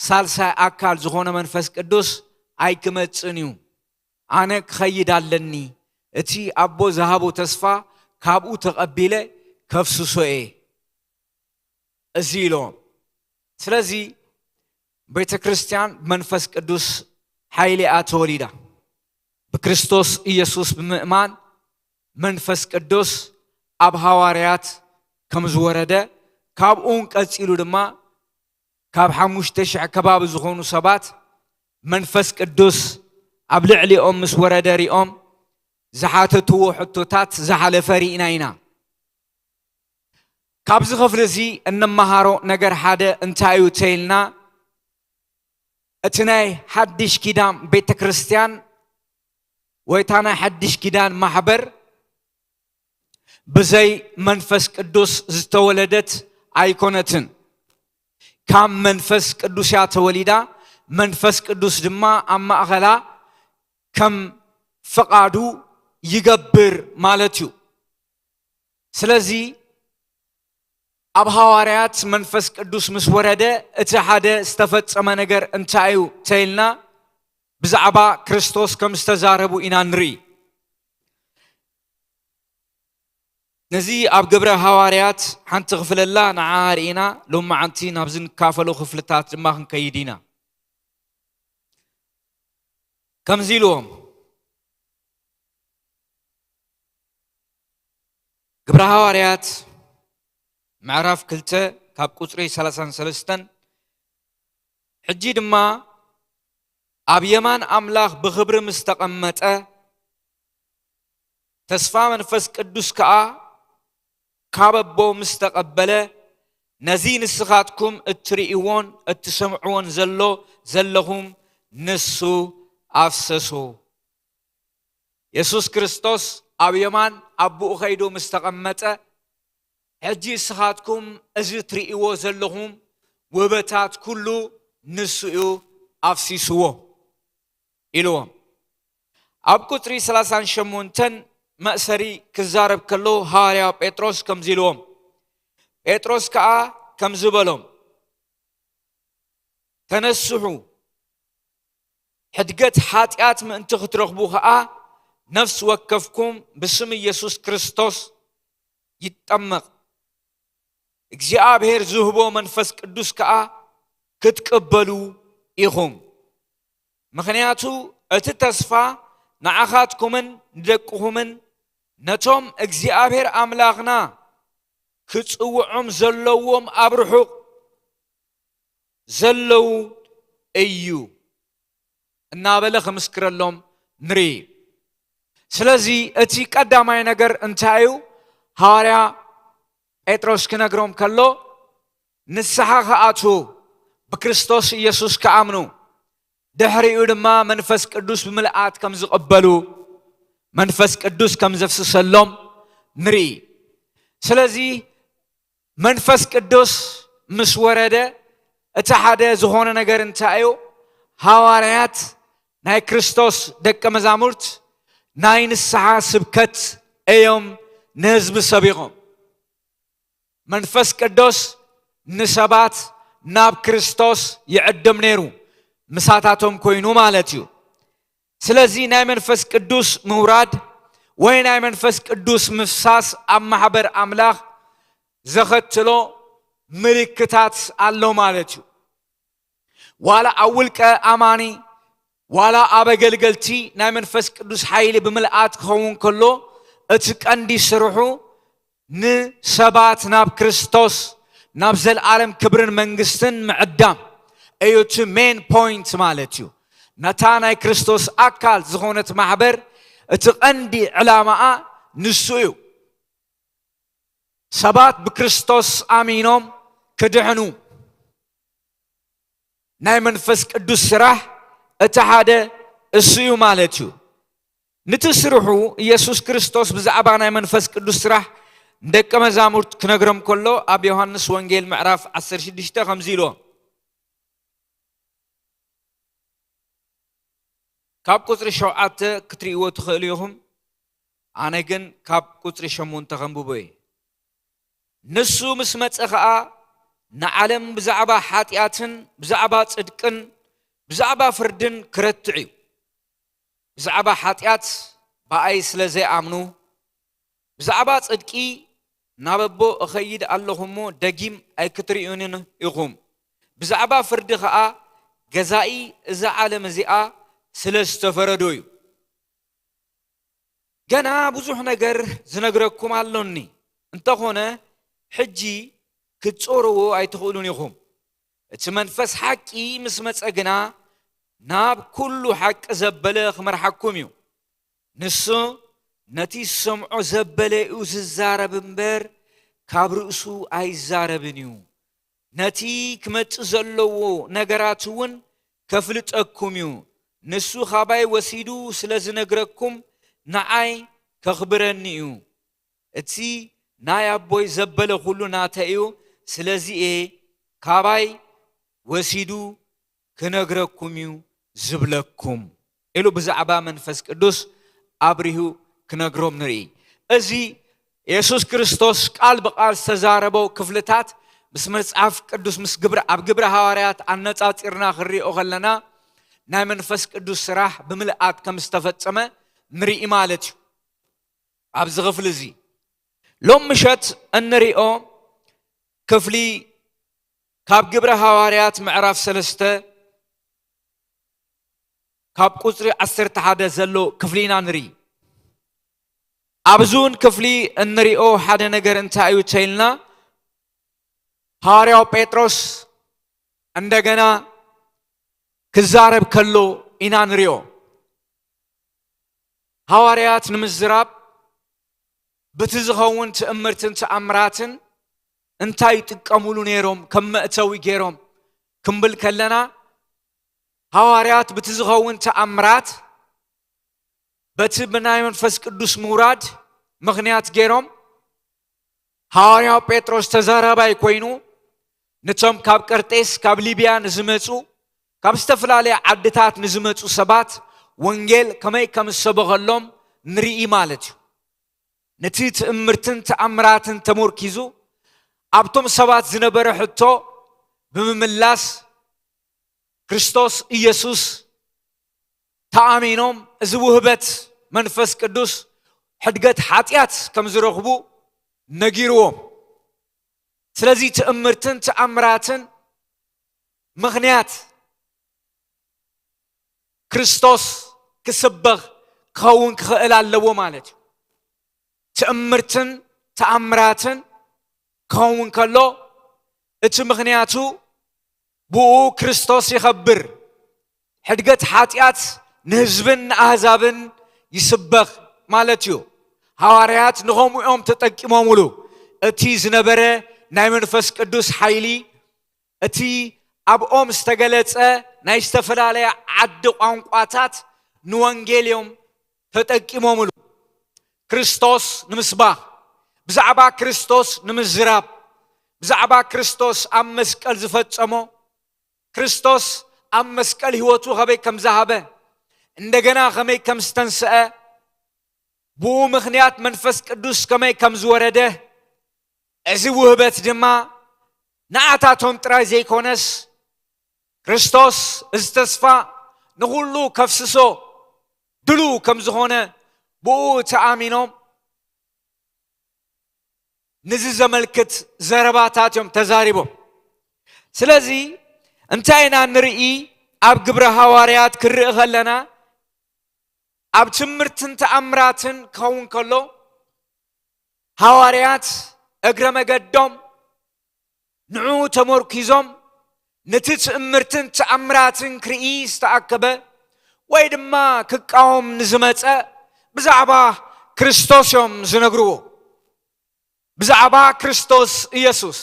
ሳልሳይ ኣካል ዝኾነ መንፈስ ቅዱስ ኣይክመጽእን እዩ ኣነ ክኸይድ ኣለኒ እቲ ኣቦ ዝሃቦ ተስፋ ካብኡ ተቐቢለ ከፍስሶ እየ እዚ ኢሎም ስለዚ ቤተ ክርስቲያን መንፈስ ቅዱስ ሓይሊኣ ተወሊዳ በክርስቶስ ኢየሱስ ብምእማን መንፈስ ቅዱስ ኣብ ሐዋርያት ከም ዝወረደ ካብኡን ቀፂሉ ድማ ካብ 5000 ከባቢ ዝኾኑ ሰባት መንፈስ ቅዱስ ኣብ ልዕሊኦም ምስ ወረደ ሪኦም ዝሓተትዎ ሕቶታት ዝሓለፈ ሪኢና ኢና ካብዚ ክፍሊ እዚ እንመሃሮ ነገር ሓደ እንታይ እዩ ተይልና እቲ ናይ ሓድሽ ኪዳን ቤተ ክርስቲያን ወይ ታ ናይ ሓድሽ ኪዳን ማሕበር ብዘይ መንፈስ ቅዱስ ዝተወለደት ኣይኮነትን ካብ መንፈስ ቅዱስ ያ ተወሊዳ መንፈስ ቅዱስ ድማ ኣብ ማእኸላ ከም ፍቃዱ ይገብር ማለት እዩ ስለዚ ኣብ ሐዋርያት መንፈስ ቅዱስ ምስ ወረደ እቲ ሓደ ዝተፈጸመ ነገር እንታይ እዩ ተይልና ብዛዕባ ክርስቶስ ከም ዝተዛረቡ ኢና ንርኢ ነዚ ኣብ ግብረ ሐዋርያት ሓንቲ ክፍለላ ንዓርኢና ሎማዓንቲ ናብዚ ንካፈሎ ክፍልታት ድማ ክንከይድ ኢና كم زيلوهم قبر حواريات معرف كلته كاب قصري 33 حجي دما اب يمان املاخ بخبر مستقمطه تسفا منفس قدوس كا كاببو مستقبله نزين السخاتكم اتريئون اتسمعون زلهم نسو افسسو يسوس كريستوس اب يمان ابو خيدو مستقمطه حجي السخاتكم ازي تريئو زلهم وبتات كله نسو افسسو إلوهم اب قطري 38 مأسري كزارب كلو هاريا بطرس كم زيلوهم بطرس كا كم زبلهم تنسحوا حدقت حاتيات من انت ترغبوها نفس وكفكم باسم يسوع كريستوس يتطمق እግዚአብሔር ዝህቦ መንፈስ ቅዱስ ከአ ክትቀበሉ ኢኹም ምክንያቱ እቲ ተስፋ ንዓኻትኩምን ንደቅኹምን ነቶም እግዚአብሔር አምላኽና ክጽውዑም ዘለዎም ኣብ ርሑቕ ዘለው እዩ እናበለ ክምስክረሎም ንርኢ ስለዚ እቲ ቀዳማይ ነገር እንታይ እዩ ሐዋርያ ጴጥሮስ ክነግሮም ከሎ ንስሐ ከኣቱ በክርስቶስ ኢየሱስ ከአምኑ ድሕሪኡ ድማ መንፈስ ቅዱስ ብምልአት ከም ዝቀበሉ መንፈስ ቅዱስ ከም ዘፍስሰሎም ንርኢ ስለዚ መንፈስ ቅዱስ ምስ ወረደ እቲ ሓደ ዝኾነ ነገር እንታይ እዩ ሐዋርያት ናይ ክርስቶስ ደቀ መዛሙርት ናይ ንስሐ ስብከት እዮም ንህዝቢ ሰቢቖም መንፈስ ቅዱስ ንሰባት ናብ ክርስቶስ ይዕድም ነይሩ ምሳታቶም ኮይኑ ማለት እዩ ስለዚ ናይ መንፈስ ቅዱስ ምውራድ ወይ ናይ መንፈስ ቅዱስ ምፍሳስ ኣብ ማሕበር ኣምላኽ ዘኸትሎ ምልክታት ኣሎ ማለት እዩ ዋላ ኣውልቀ ኣማኒ ዋላ ኣበገልገልቲ ናይ መንፈስ ቅዱስ ሓይሊ ብምልአት ክኸውን ከሎ እቲ ቀንዲ ስርሑ ንሰባት ናብ ክርስቶስ ናብ ዘለዓለም ክብርን መንግስትን ምዕዳም እዩ እቲ ሜን ፖይንት ማለት እዩ ነታ ናይ ክርስቶስ ኣካል ዝኾነት ማሕበር እቲ ቀንዲ ዕላማኣ ንሱ እዩ ሰባት ብክርስቶስ ኣሚኖም ክድሕኑ ናይ መንፈስ ቅዱስ ስራሕ እቲ ሓደ እሱ እዩ ማለት እዩ ነቲ ስርሑ ኢየሱስ ክርስቶስ ብዛዕባ ናይ መንፈስ ቅዱስ ስራሕ ደቀ መዛሙርት ክነግሮም ከሎ ኣብ ዮሐንስ ወንጌል ምዕራፍ 16 ከምዚ ኢሎ ካብ ቁጥሪ 7 ክትሪእዎ ትኽእሉ ኢኹም ኣነ ግን ካብ ቁጥሪ 8 ከንብቦ እየ ንሱ ምስ መፀ ኸኣ ንዓለም ብዛዕባ ሓጢኣትን ብዛዕባ ጽድቅን ብዛዕባ ፍርድን ክረትዕ እዩ ብዛዕባ ሓጢኣት ብኣይ ስለ ዘይኣምኑ ብዛዕባ ጽድቂ ናበቦ እኸይድ ኣለኹሞ ደጊም ኣይክትሪኡንን ኢኹም ብዛዕባ ፍርዲ ኸኣ ገዛኢ እዛ ዓለም እዚኣ ስለ ዝተፈረዶ እዩ ገና ብዙሕ ነገር ዝነግረኩም ኣሎኒ እንተኾነ ሕጂ ክትጾርዎ ኣይትኽእሉን ኢኹም እቲ መንፈስ ሓቂ ምስ መፀ ግና ናብ ኩሉ ሓቂ ዘበለ ክመርሓኩም እዩ ንሱ ነቲ ሰምዖ ዘበለ እዩ ዝዛረብ እምበር ካብ ርእሱ ኣይዛረብን እዩ ነቲ ክመጽእ ዘለዎ ነገራት እውን ከፍልጠኩም እዩ ንሱ ኻባይ ወሲዱ ስለ ዝነግረኩም ንዓይ ከኽብረኒ እዩ እቲ ናይ ኣቦይ ዘበለ ኩሉ ናተ እዩ ስለዚኤ ካባይ ወሲዱ ክነግረኩም እዩ ዝብለኩም ኢሉ ብዛዕባ መንፈስ ቅዱስ ኣብሪሁ ክነግሮም ንርኢ እዚ ኢየሱስ ክርስቶስ ቃል ብቃል ዝተዛረቦ ክፍልታት ምስ መጽሓፍ ቅዱስ ምስ ግብረ ኣብ ግብረ ሐዋርያት ኣነጻጺርና ክሪኦ ከለና ናይ መንፈስ ቅዱስ ስራሕ ብምልአት ከም ዝተፈጸመ ንርኢ ማለት እዩ ኣብዚ ክፍሊ እዚ ሎም ምሸት እንሪኦ ክፍሊ ካብ ግብረ ሐዋርያት ምዕራፍ 3 ካብ ቁጽሪ 11 ዘሎ ክፍሊና ንርኢ ኣብዙን ክፍሊ እንሪኦ ሓደ ነገር እንታይ እዩ ተይልና ሐዋርያው ጴጥሮስ እንደገና ክዛረብ ከሎ ኢና ንሪኦ ሐዋርያት ንምዝራብ በቲ ዝኸውን ትእምርትን ተኣምራትን እንታይ ይጥቀሙሉ ነይሮም ከም መእተዊ ገይሮም ክንብል ከለና ሐዋርያት በቲ ዝኸውን ተኣምራት በቲ ብናይ መንፈስ ቅዱስ ምውራድ ምኽንያት ገይሮም ሐዋርያው ጴጥሮስ ተዛራባይ ኮይኑ ነቶም ካብ ቀርጤስ ካብ ሊብያ ንዝመጹ ካብ ዝተፈላለዩ ዓድታት ንዝመጹ ሰባት ወንጌል ከመይ ከም ዝሰበኸሎም ንርኢ ማለት እዩ ነቲ ትእምርትን ተኣምራትን ተሞርኪዙ ኣብቶም ሰባት ዝነበረ ሕቶ ብምምላስ ክርስቶስ ኢየሱስ ተኣሚኖም እዚ ውህበት መንፈስ ቅዱስ ሕድገት ኃጢአት ከም ዝረኽቡ ነጊርዎም ስለዚ ትእምርትን ተኣምራትን ምኽንያት ክርስቶስ ክስበኽ ክኸውን ክኽእል ኣለዎ ማለት እዩ ትእምርትን ተኣምራትን ክኸውን ከሎ እቲ ምኽንያቱ ብኡ ክርስቶስ ይኸብር ሕድገት ኃጢአት ንህዝብን ንኣሕዛብን ይስበኽ ማለት እዩ ሐዋርያት ንኸምኡኦም ተጠቂሞሙሉ እቲ ዝነበረ ናይ መንፈስ ቅዱስ ሓይሊ እቲ ኣብኦም ዝተገለጸ ናይ ዝተፈላለየ ዓዲ ቋንቋታት ንወንጌልዮም ተጠቂሞሙሉ ክርስቶስ ንምስባኽ ብዛዕባ ክርስቶስ ንምዝራብ ብዛዕባ ክርስቶስ ኣብ መስቀል ዝፈጸሞ ክርስቶስ ኣብ መስቀል ህይወቱ ከመይ ከም ዝሃበ እንደገና ከመይ ከም ዝተንስአ ብኡ ምኽንያት መንፈስ ቅዱስ ከመይ ከም ዝወረደ እዚ ውህበት ድማ ንኣታቶም ጥራይ ዘይኮነስ ክርስቶስ እዚ ተስፋ ንኹሉ ከፍስሶ ድሉ ከም ዝኾነ ብኡ ተኣሚኖም ንዚ ዘመልክት ዘረባታት እዮም ተዛሪቦም ስለዚ እንታይ ኢና ንርኢ ኣብ ግብረ ሐዋርያት ክርኢ ከለና ኣብ ትምህርትን ተኣምራትን ክኸውን ከሎ ሐዋርያት እግረ መገዶም ንዑ ተመርኪዞም ነቲ ትእምርትን ተኣምራትን ክርኢ ዝተኣከበ ወይ ድማ ክቃወም ንዝመፀ ብዛዕባ ክርስቶስ እዮም ዝነግርዎ ብዛዕባ ክርስቶስ ኢየሱስ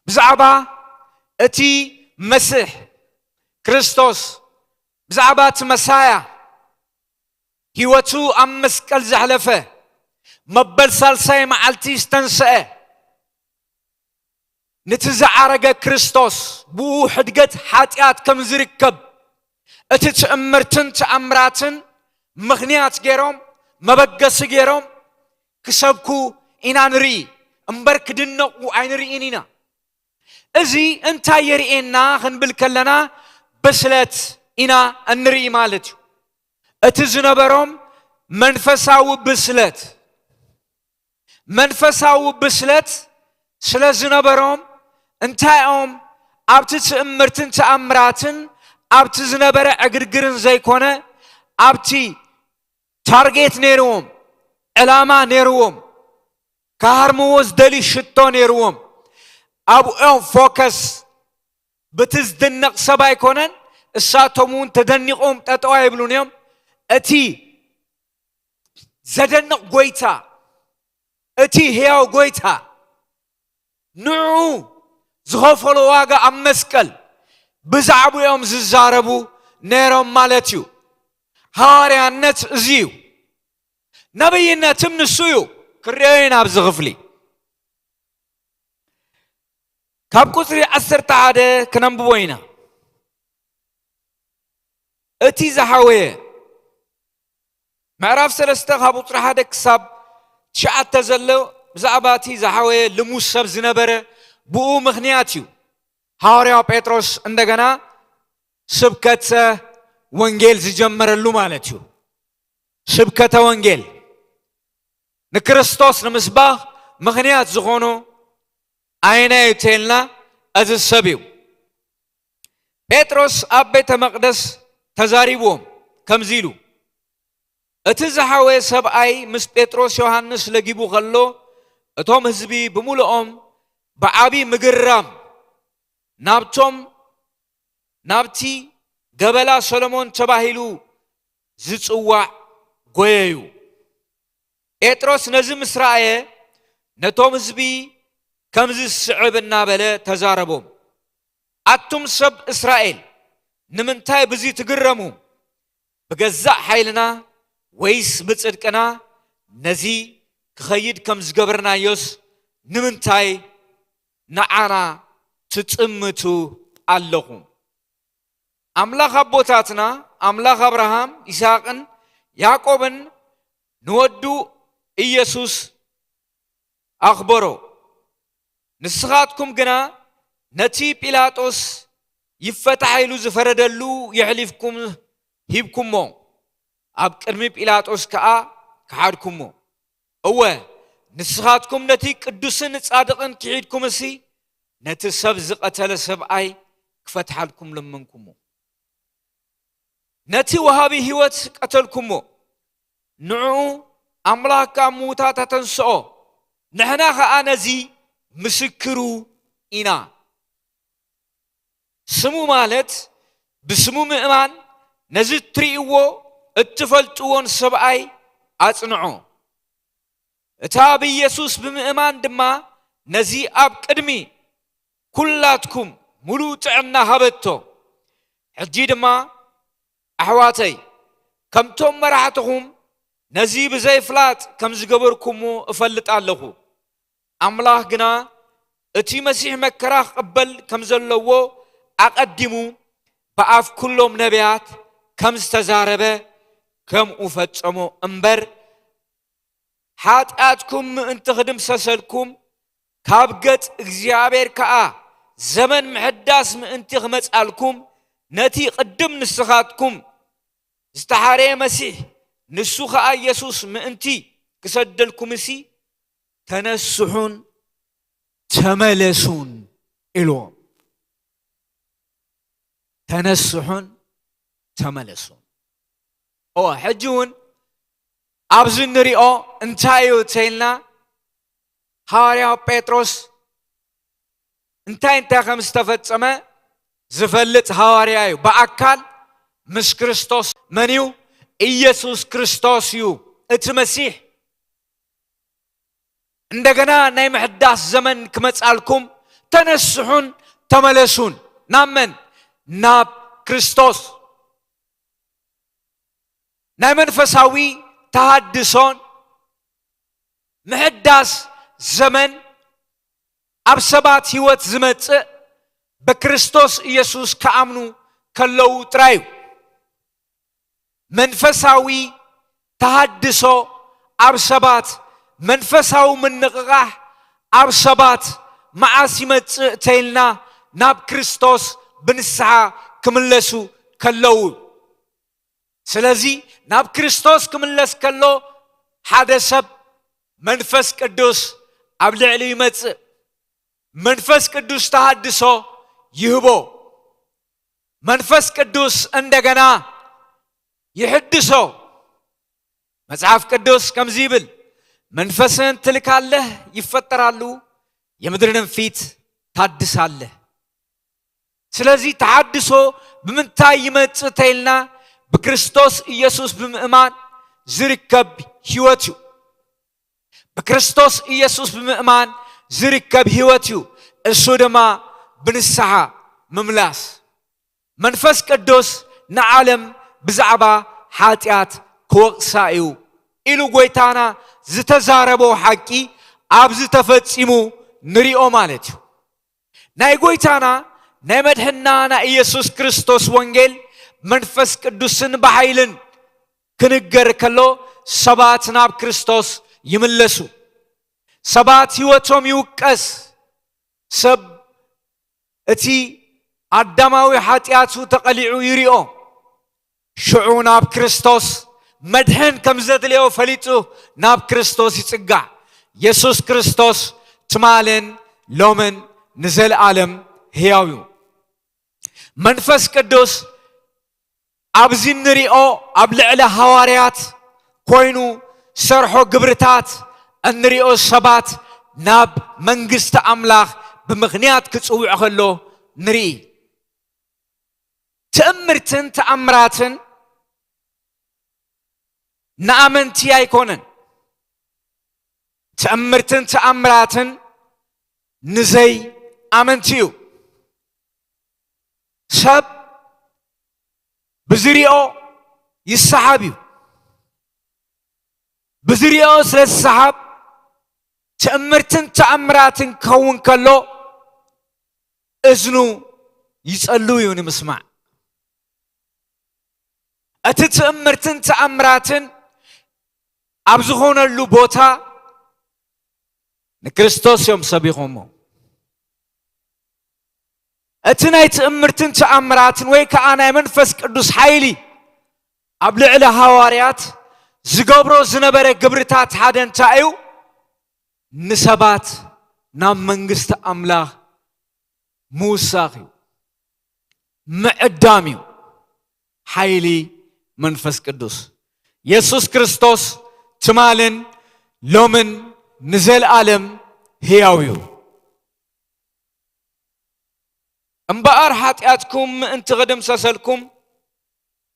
ብዛዕባ እቲ መሲሕ ክርስቶስ ብዛዕባ እቲ መሳያ ህይወቱ ኣብ መስቀል ዘሕለፈ መበል ሳልሳይ መዓልቲ ዝተንስአ ነቲ ዝዓረገ ክርስቶስ ብኡ ሕድገት ኃጢአት ከም ዝርከብ እቲ ትእምርትን ተኣምራትን ምኽንያት ገይሮም መበገሲ ገይሮም ክሰብኩ ኢና ንርኢ እምበር ክድነቑ ኣይንርኢን ኢና እዚ እንታይ የርኤና ክንብል ከለና ብስለት ኢና እንርኢ ማለት እዩ እቲ ዝነበሮም መንፈሳዊ ብስለት ስለ ዝነበሮም እንታይኦም ኣብቲ ትእምርትን ተኣምራትን ኣብቲ ዝነበረ ዕግርግርን ዘይኮነ ኣብቲ ታርጌት ነይርዎም ዕላማ ነይርዎም ካሃርምዎ ዝደሊ ሽቶ ነይርዎም ኣብኦም ፎከስ በቲ ዝድነቕ ሰብ ኣይኮነን እሳቶም እውን ተደኒቖም ጠጠዋ ይብሉን እዮም እቲ ዘደንቕ ጎይታ እቲ ሕያው ጎይታ ንዑ ዝኸፈሎ ዋጋ ኣብ መስቀል ብዛዕባኦም ዝዛረቡ ነይሮም ማለት እዩ ሐዋርያነት እዚ እዩ ነብይነትም ንሱ እዩ ክርእዮ ኢና ኣብዚ ክፍሊ ካብ ቁጽሪ 11 ክነንብቦ ኢና እቲ ዝሓወየ ምዕራፍ 3 ካብ ቁጽሪ 1 ክሳብ 9 ዘሎ ብዛዕባ እቲ ዝሓወየ ልሙስ ሰብ ዝነበረ ብኡ ምኽንያት እዩ ሐዋርያው ጴጥሮስ እንደገና ስብከተ ወንጌል ዝጀመረሉ ማለት እዩ ስብከተ ወንጌል ንክርስቶስ ንምስባኽ ምኽንያት ዝኾኑ ኣይና ይተልና እዚ ሰብ እዩ ጴጥሮስ ኣብ ቤተ መቅደስ ተዛሪቦም ከምዚሉ እቲ ዝሓወ ሰብኣይ ምስ ጴጥሮስ ዮሐንስ ለጊቡ ከሎ እቶም ህዝቢ ብምሉኦም ብዓቢ ምግራም ናብቲ ገበላ ሰሎሞን ተባሂሉ ዝጽዋዕ ጎየዩ። ጴጥሮስ ነዚ ምስ ረአየ ነቶም ህዝቢ ከምዚ ስዕብ እናበለ ተዛረቦም። ኣቱም ሰብ እስራኤል ንምንታይ ብዚ ትግረሙ? ብገዛእ ሓይልና ወይስ ብጽድቅና ነዚ ክኸይድ ከም ዝገበርናዮስ ንምንታይ ንዓና ትጽምቱ ኣለኹም? ኣምላኽ ኣቦታትና ኣምላኽ አብርሃም ይስሐቅን ያዕቆብን ንወዱ ኢየሱስ ኣኽበሮ። ንስኻትኩም ግና ነቲ ጲላጦስ ይፈታሕ ኢሉ ዝፈረደሉ የሕሊፍኩም ሂብኩሞ፣ ኣብ ቅድሚ ጲላጦስ ከዓ ክሓድኩሞ። እወ ንስኻትኩም ነቲ ቅዱስን ጻድቕን ክሒድኩምሲ ነቲ ሰብ ዝቐተለ ሰብኣይ ክፈትሓልኩም ለመንኩሞ። ነቲ ወሃቢ ህይወት ቀተልኩሞ፣ ንዑ ኣምላኽ ካብ ሙታት ተንስኦ፣ ንሕና ከዓ ነዚ ምስክሩ ኢና። ስሙ ማለት ብስሙ ምእማን ነዚ ትርእይዎ እትፈልጥዎን ሰብኣይ ኣጽንዖ። እታ ብኢየሱስ ብምእማን ድማ ነዚ ኣብ ቅድሚ ኩላትኩም ሙሉእ ጥዕና ሃበቶ። ሕጂ ድማ ኣሕዋተይ ከምቶም መራሕትኹም ነዚ ብዘይፍላጥ ከም ዝገበርኩሞ እፈልጥ ኣለኹ። ኣምላኽ ግና እቲ መሲሕ መከራ ክቕበል ከም ዘለዎ ኣቐዲሙ ብኣፍ ኩሎም ነቢያት ከም ዝተዛረበ ከምኡ ፈጸሞ እምበር ሓጢኣትኩም ምእንቲ ክድምሰሰልኩም ካብ ገጽ እግዚኣብሔር ከዓ ዘመን ምሕዳስ ምእንቲ ክመጻልኩም ነቲ ቅድም ንስኻትኩም ዝተሓረየ መሲሕ ንሱ ከዓ ኢየሱስ ምእንቲ ክሰደልኩምሲ ተነስሑን ተመለሱን ኢልዎም። ተነስሑን ተመለሱን። ሕጂ እውን ኣብዚ ንሪኦ እንታይ እዩ ተይልና ሐዋርያው ጴጥሮስ እንታይ ከም ዝተፈጸመ ዝፈልጥ ሐዋርያ እዩ። በአካል ምስ ክርስቶስ መን እዩ? ኢየሱስ ክርስቶስ እዩ እቲ መሲሕ። እንደገና ናይ ምሕዳስ ዘመን ክመጻልኩም ተነስሑን ተመለሱን። ናብ መን? ናብ ክርስቶስ። ናይ መንፈሳዊ ተሃድሶን ምሕዳስ ዘመን ኣብ ሰባት ህይወት ዝመጽእ በክርስቶስ ኢየሱስ ከኣምኑ ከለዉ ጥራይ። መንፈሳዊ ተሃድሶ ኣብ ሰባት፣ መንፈሳዊ ምንቕቓሕ ኣብ ሰባት መዓስ ይመጽእ ተይልና ናብ ክርስቶስ ብንስሓ ክምለሱ ከለዉ። ስለዚ ናብ ክርስቶስ ክምለስ ከሎ ሓደ ሰብ መንፈስ ቅዱስ ኣብ ልዕሊ ይመጽእ። መንፈስ ቅዱስ ተሃድሶ ይህቦ። መንፈስ ቅዱስ እንደገና ይሕድሶ። መጽሐፍ ቅዱስ ከምዚ ይብል፣ መንፈስን ትልካለህ ይፈጠራሉ፣ የምድርንም ፊት ታድሳለህ። ስለዚህ ተሐድሶ ብምንታይ ይመጽእ ተይልና በክርስቶስ ኢየሱስ ብምእማን ዝርከብ ህይወት እዩ። በክርስቶስ ኢየሱስ ብምእማን ዝርከብ ህይወት እዩ። እሱ ድማ ብንስሓ ምምላስ። መንፈስ ቅዱስ ንዓለም ብዛዕባ ሓጢአት ክወቕሳ እዩ ኢሉ ጎይታና ዝተዛረቦ ሓቂ ኣብዚ ተፈጺሙ ንሪኦ ማለት እዩ። ናይ ጎይታና ናይ መድሕና ናይ ኢየሱስ ክርስቶስ ወንጌል መንፈስ ቅዱስን ብሓይልን ክንገር ከሎ ሰባት ናብ ክርስቶስ ይምለሱ። ሰባት ህይወቶም ይውቀስ። ሰብ እቲ ኣዳማዊ ሓጢአቱ ተቐሊዑ ይሪኦ። ሽዑ ናብ ክርስቶስ መድሕን ከም ዘድልዮ ፈሊጡ ናብ ክርስቶስ ይጽጋዕ። ኢየሱስ ክርስቶስ ትማልን ሎምን ንዘለዓለም ሕያው እዩ። መንፈስ ቅዱስ أبزين نريئو أبلع هواريات كوينو سرحو قبرتات النريئو السبات ناب منجست أملاخ بمغنيات كتسوي خلو نري تأمرتن تأمراتن نأمنتي أيكونن تأمرتن تأمراتن نزي أمنتيو سب بزريئو يسحابيو بزريئو سل السحاب تأمرتن تأمراتن كون كلو إذنو يسألو يوني مسمع أتتأمرتن تأمراتن أبزخون اللوبوتا نكريستوس يوم سبيخومو أتناي تأمرتن تأمراتن ويكا أنا منفس قدوس حيلي أبلع لهواريات زقبرو زنبرة قبرتات حادن تايو نسبات نام منغست أملاخ موساخيو معداميو حيلي منفس قدوس يسوس كريستوس تمالن لومن نزل عالم هياويو أمبار حاتياتكم انت غدم ساسلكم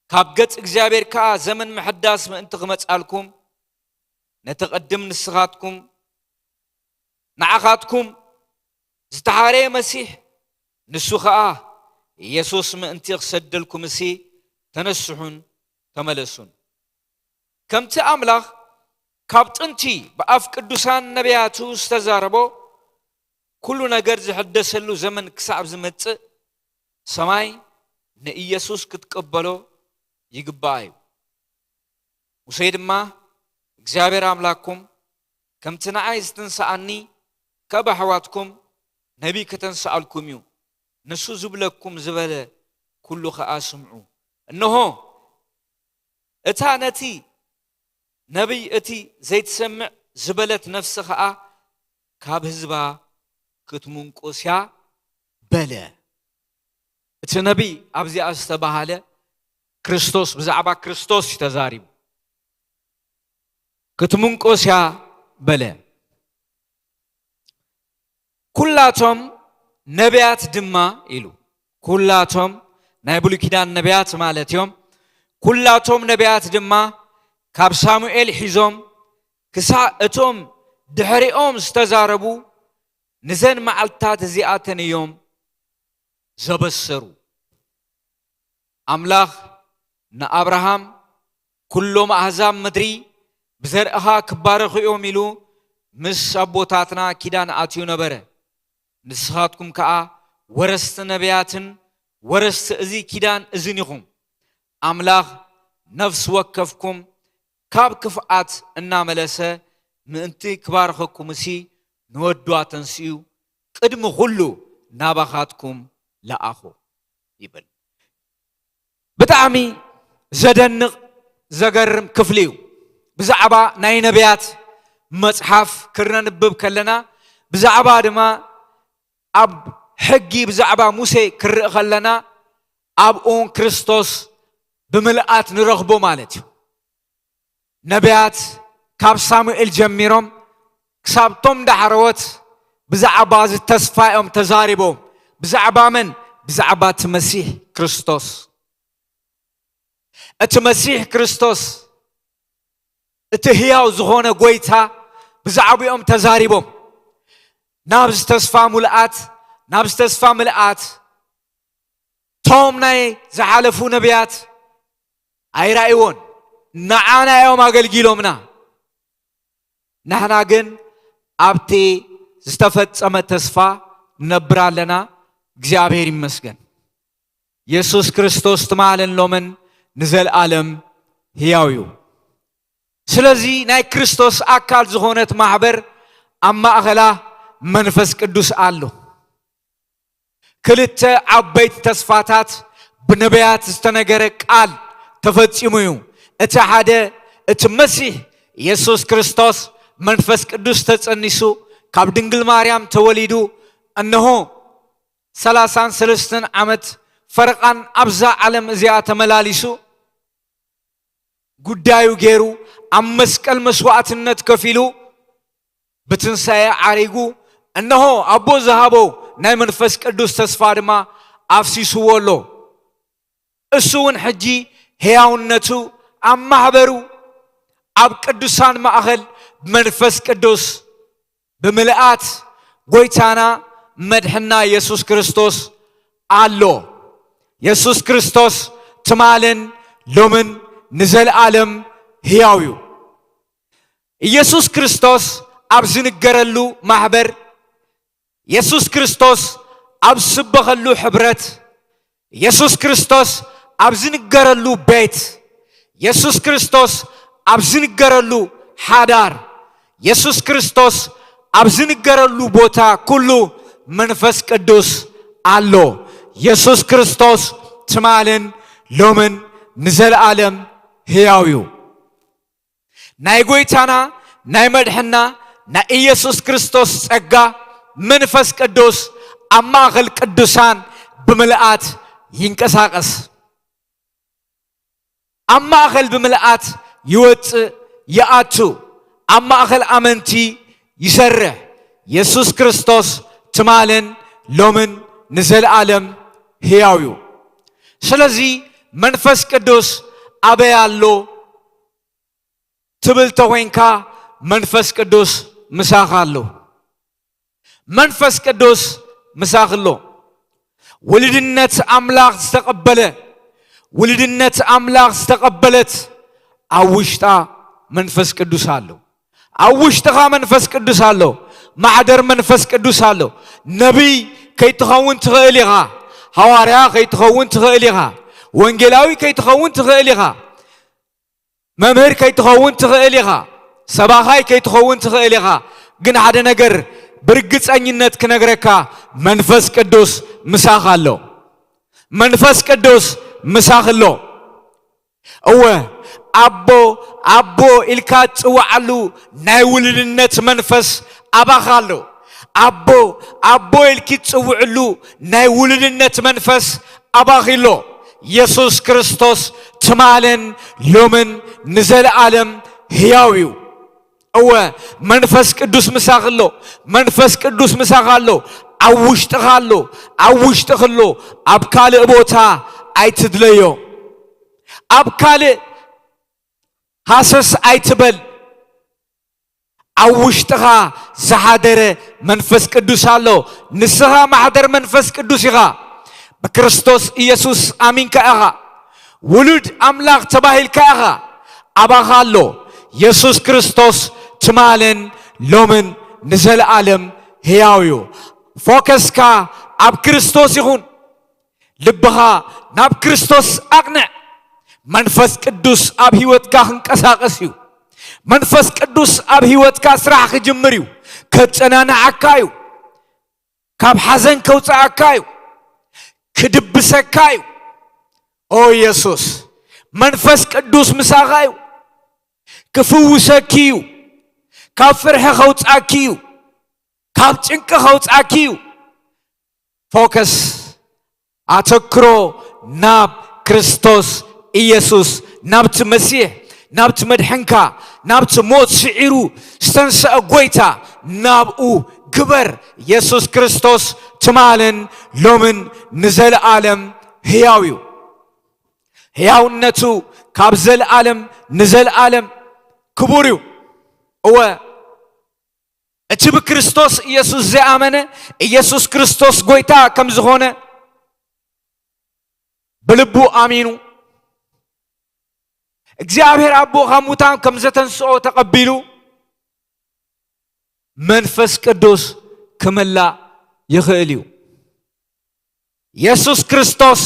كابقت اكزابير كا زمن محداس ما انت غمت سألكم نتقدم نسخاتكم نعخاتكم زتحاري مسيح نسوخاء يسوس ما انت غسدلكم سي تنسحون تملسون كم تأملاخ كابت انتي بأف قدوسان نبياتو استزاربو كل نجار زحدث له زمن كسب زمت سماي نإيسوس كتقبله يقبايو وسيد ما እግዚአብሔር አምላኩም ከምትናዓይ ዝተንሳአኒ ከበሕዋትኩም ነቢ ከተንሳአልኩም እዩ ንሱ ዝብለኩም ዝበለ ኩሉ ኸኣ ስምዑ እነሆ እታ ነቲ ነቢይ እቲ ዘይትሰምዕ ዝበለት ነፍሲ ኸኣ ካብ ህዝባ ክትሙንቆስያ በለ እቲ ነቢይ ኣብዚኣ ዝተባሃለ ክርስቶስ ብዛዕባ ክርስቶስ ተዛሪቡ ክትሙንቆስያ በለ ኩላቶም ነቢያት ድማ ኢሉ ኩላቶም ናይ ብሉይ ኪዳን ነቢያት ማለት እዮም ኩላቶም ነቢያት ድማ ካብ ሳሙኤል ሒዞም ክሳዕ እቶም ድሕሪኦም ዝተዛረቡ ንዘን መዓልታት እዚኣተን እዮም ዘበሰሩ ኣምላኽ ንኣብርሃም ኩሎም ኣሕዛብ ምድሪ بزرعها كبارخ يوميلو مس أبوتاتنا كيدان آتيو نبرة نسخاتكم كأ ورست نبياتن ورست أزي كيدان أزينكم أملاخ نفس وكفكم كاب كفات الناملسة من أنتي كبارخكم سي نودواتن سيو قدم غلو نابخاتكم لا أخو يبل بتعمي زدنق زجرم كفليو بزعبا ناي نبيات مصحف كرنا نبب كلنا بزعبا دما اب حقي بزعبا موسى كر خلنا اب اون كريستوس بملئات نرغبو مالتي نبيات كاب ساموئيل جميرهم كسابتم دحروت بزعبا ز تسفايهم تزاربهم بزعبا من بزعبا تمسيح كريستوس اتمسيح كريستوس اتهياو زغونة قويتا بزعبيهم تزاربهم نابز تسفى ملآت نابز تسفى ملآت توم ناي زحالفو نبيات اي رأيون نعانا يوم اقل جيلومنا نحنا قن ابتي زستفت سما تسفى نبرا لنا እግዚአብሔር ይመስገን ኢየሱስ ክርስቶስ ተማለን ሎመን ንዘል ዓለም ሕያውዩ ስለዚህ ናይ ክርስቶስ አካል ዝሆነት ማህበር አማእኸላ መንፈስ ቅዱስ አሎ ክልተ ዓበይት ተስፋታት ብነቢያት ዝተነገረ ቃል ተፈጺሙ እዩ እቲ ሓደ እቲ መሲሕ ኢየሱስ ክርስቶስ መንፈስ ቅዱስ ተጸኒሱ ካብ ድንግል ማርያም ተወሊዱ እነሆ 33 ዓመት ፈርቃን ኣብዛ ዓለም እዚኣ ተመላሊሱ ጉዳዩ ገይሩ ኣብ መስቀል መስዋዕትነት ከፊሉ በትንሳኤ ዓሪጉ እነሆ አቦ ዝሃቦ ናይ መንፈስ ቅዱስ ተስፋ ድማ አፍሲስዎ ኣሎ እሱውን ሕጂ ሕያውነቱ ኣብ ማሕበሩ ኣብ ቅዱሳን ማእኸል መንፈስ ቅዱስ ብምልአት ጎይታና መድሕና ኢየሱስ ክርስቶስ አሎ ኢየሱስ ክርስቶስ ትማልን ሎምን ንዘለዓለም ሕያው እዩ ኢየሱስ ክርስቶስ ኣብ ዝንገረሉ ማሕበር ኢየሱስ ክርስቶስ ኣብ ዝስበኸሉ ሕብረት ኢየሱስ ክርስቶስ ኣብ ዝንገረሉ ቤት ኢየሱስ ክርስቶስ ኣብ ዝንገረሉ ሓዳር ኢየሱስ ክርስቶስ ኣብ ዝንገረሉ ቦታ ኩሉ መንፈስ ቅዱስ አሎ ኢየሱስ ክርስቶስ ትማልን ሎምን ንዘለዓለም ሕያው እዩ ናይ ጎይታና ናይ መድሕና ናይ ኢየሱስ ክርስቶስ ጸጋ መንፈስ ቅዱስ ኣብ ማእኸል ቅዱሳን ብምልአት ይንቀሳቀስ ኣብ ማእኸል ብምልአት ይወፅእ ይኣቱ ኣብ ማእኸል ኣመንቲ ይሰርሕ ኢየሱስ ክርስቶስ ትማልን ሎምን ንዘለዓለም ሕያው እዩ ስለዚ መንፈስ ቅዱስ ኣበይ ኣሎ ትብል ተኮይንካ መንፈስ ቅዱስ ምሳኻ ኣሎ መንፈስ ቅዱስ ምሳኽ ኣሎ ውልድነት ኣምላኽ ዝተቀበለ ውልድነት ኣምላኽ ዝተቀበለት ኣብ ውሽጣ መንፈስ ቅዱስ ኣሎ ኣብ ውሽጥኻ መንፈስ ቅዱስ ኣሎ ማሕደር መንፈስ ቅዱስ ኣሎ ነቢይ ከይትኸውን ትኽእል ኢኻ ሐዋርያ ከይትኸውን ትኽእል ኢኻ ወንጌላዊ ከይትኸውን ትኽእል ኢኻ መምህር ከይትኸውን ትኽእል ኢኻ ሰባኻይ ከይትኸውን ትኽእል ኢኻ ግን ሓደ ነገር ብርግፀኝነት ክነግረካ መንፈስ ቅዱስ ምሳኽ ኣሎ መንፈስ ቅዱስ ምሳኽ ኣሎ እወ አቦ አቦ ኢልካ ጽዋዕሉ ናይ ውልድነት መንፈስ ኣባኻ ኣሎ አቦ አቦ ኢልኪ ጽውዕሉ ናይ ውልድነት መንፈስ ኣባኺሎ ኢየሱስ ክርስቶስ ትማልን ሎምን ንዘለዓለም ሕያው እዩ እወ መንፈስ ቅዱስ ምሳኽ ኣሎ መንፈስ ቅዱስ ምሳኽ ኣሎ ኣብ ውሽጥኻ ኣሎ ኣብ ውሽጥኽ ኣሎ ኣብ ካልእ ቦታ ኣይትድለዮ ኣብ ካልእ ሃሰስ ኣይትበል ኣብ ውሽጥኻ ዝሓደረ መንፈስ ቅዱስ ኣሎ ንስኻ ማሕደር መንፈስ ቅዱስ ኢኻ በክርስቶስ ኢየሱስ ኣሚንካ ኢኻ ውሉድ ኣምላኽ ተባሂልካ ኢኻ ኣባኻ ኣሎ ኢየሱስ ክርስቶስ ትማልን ሎምን ንዘለዓለም ሕያው እዩ ፎከስካ ኣብ ክርስቶስ ይኹን ልብኻ ናብ ክርስቶስ ኣቅንዕ መንፈስ ቅዱስ ኣብ ህይወትካ ክንቀሳቀስ እዩ መንፈስ ቅዱስ ኣብ ህይወትካ ስራሕ ክጅምር እዩ ከጨናንዓካ እዩ ካብ ሓዘን ከውፅኣካ እዩ ክድብሰካ እዩ ኦ ኢየሱስ መንፈስ ቅዱስ ምሳኻ እዩ ክፍውሰኪ እዩ ካብ ፍርሒ ከውፅኣኪ እዩ ካብ ጭንቂ ከውፅኣኪ እዩ ፎከስ ኣተክሮ ናብ ክርስቶስ ኢየሱስ ናብቲ መሲሕ ናብቲ መድሕንካ ናብቲ ሞት ስዒሩ ዝተንስአ ጎይታ ናብኡ ግበር ኢየሱስ ክርስቶስ ትማልን ሎምን ንዘለዓለም ሕያው እዩ ሕያውነቱ ካብ ዘለዓለም ንዘለዓለም ክቡር እዩ እወ እቲ ብክርስቶስ ኢየሱስ ዘኣመነ ኢየሱስ ክርስቶስ ጎይታ ከም ዝኾነ ብልቡ ኣሚኑ እግዚአብሔር አቦ ከሙታን ከም ዘተንስኦ ተቀቢሉ መንፈስ ቅዱስ ክመላ ይኽእል እዩ ኢየሱስ ክርስቶስ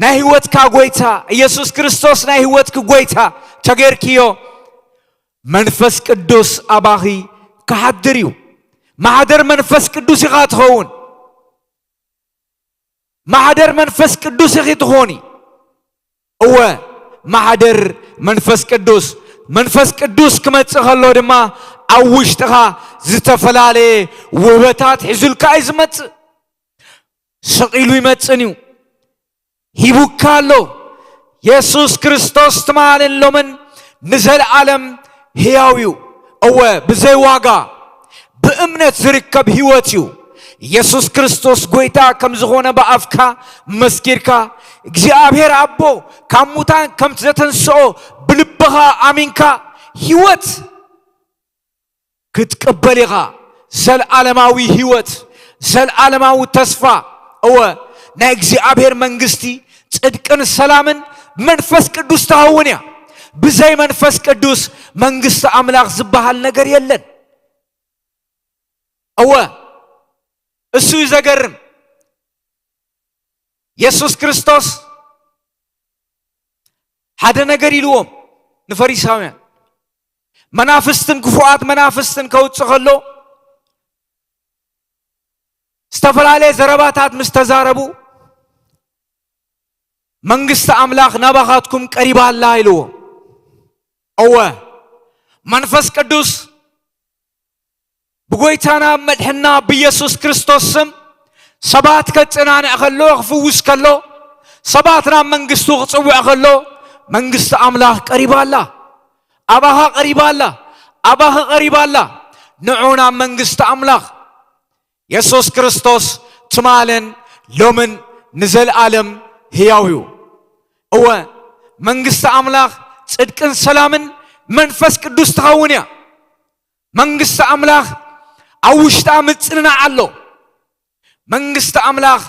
ናይ ህይወትካ ጎይታ ኢየሱስ ክርስቶስ ናይ ህይወትክ ጎይታ ተገርክዮ መንፈስ ቅዱስ ኣባኺ ክሓድር እዩ ማሕደር መንፈስ ቅዱስ ኢኻ ትኸውን ማሕደር መንፈስ ቅዱስ ኢኺ ትኾኒ እወ ማሕደር መንፈስ ቅዱስ ክመጽእ ከሎ ድማ ኣብ ውሽጥኻ ዝተፈላለየ ውበታት ሒዙልካ እዩ ዝመጽእ ሰቂሉ ይመጽእ እዩ ሂቡካ ኣሎ يسوس كريستوس تمالن لومن نزل عالم هياويو أو بزي واقع بأمنة زركب هيواتيو يسوس كريستوس قويتا كم زغونا بأفكا مسكيركا እግዚአብሔር አቦ ካሙታን ከምትዘተንስኦ ብልብኻ አሚንካ ህይወት ክትቀበልኻ ዘለዓለማዊ ህይወት ዘለዓለማዊ ተስፋ እወ ናይ እግዚአብሔር መንግስቲ ጽድቅን ሰላምን መንፈስ ቅዱስ ተሃውንያ ብዘይ መንፈስ ቅዱስ መንግስት አምላክ ዝባሃል ነገር የለን እወ እሱ ይዘገርም ኢየሱስ ክርስቶስ ሓደ ነገር ይልዎም ንፈሪሳውያን መናፍስትን ክፉአት መናፍስትን ከውጽኸሎ ዝተፈላልየ ዘረባታት ምስ ተዛረቡ መንግስት አምላክ ናባኻትኩም ቀሪባላ ይልዎም እወ መንፈስ ቅዱስ ብጎይታና መድሕና በኢየሱስ ክርስቶስ ስም ሰባት ከጽናንዕ ከሎ ክፍውስ ከሎ ሰባትና መንግስቱ ክጽውዕ ከሎ መንግስት አምላክ ቀሪባላ አባኻ ቀሪባላ አባኻ ቀሪባላ ንዑና መንግስት አምላክ ኢየሱስ ክርስቶስ ትማለን ሎምን ንዘለዓለም ሕያውዩ እወ መንግስት አምላክ ጽድቅን ሰላምን መንፈስ ቅዱስ ተሃውንያ መንግስት አምላክ አውሽጣ ምጽንናዕ አሎ መንግስት አምላክ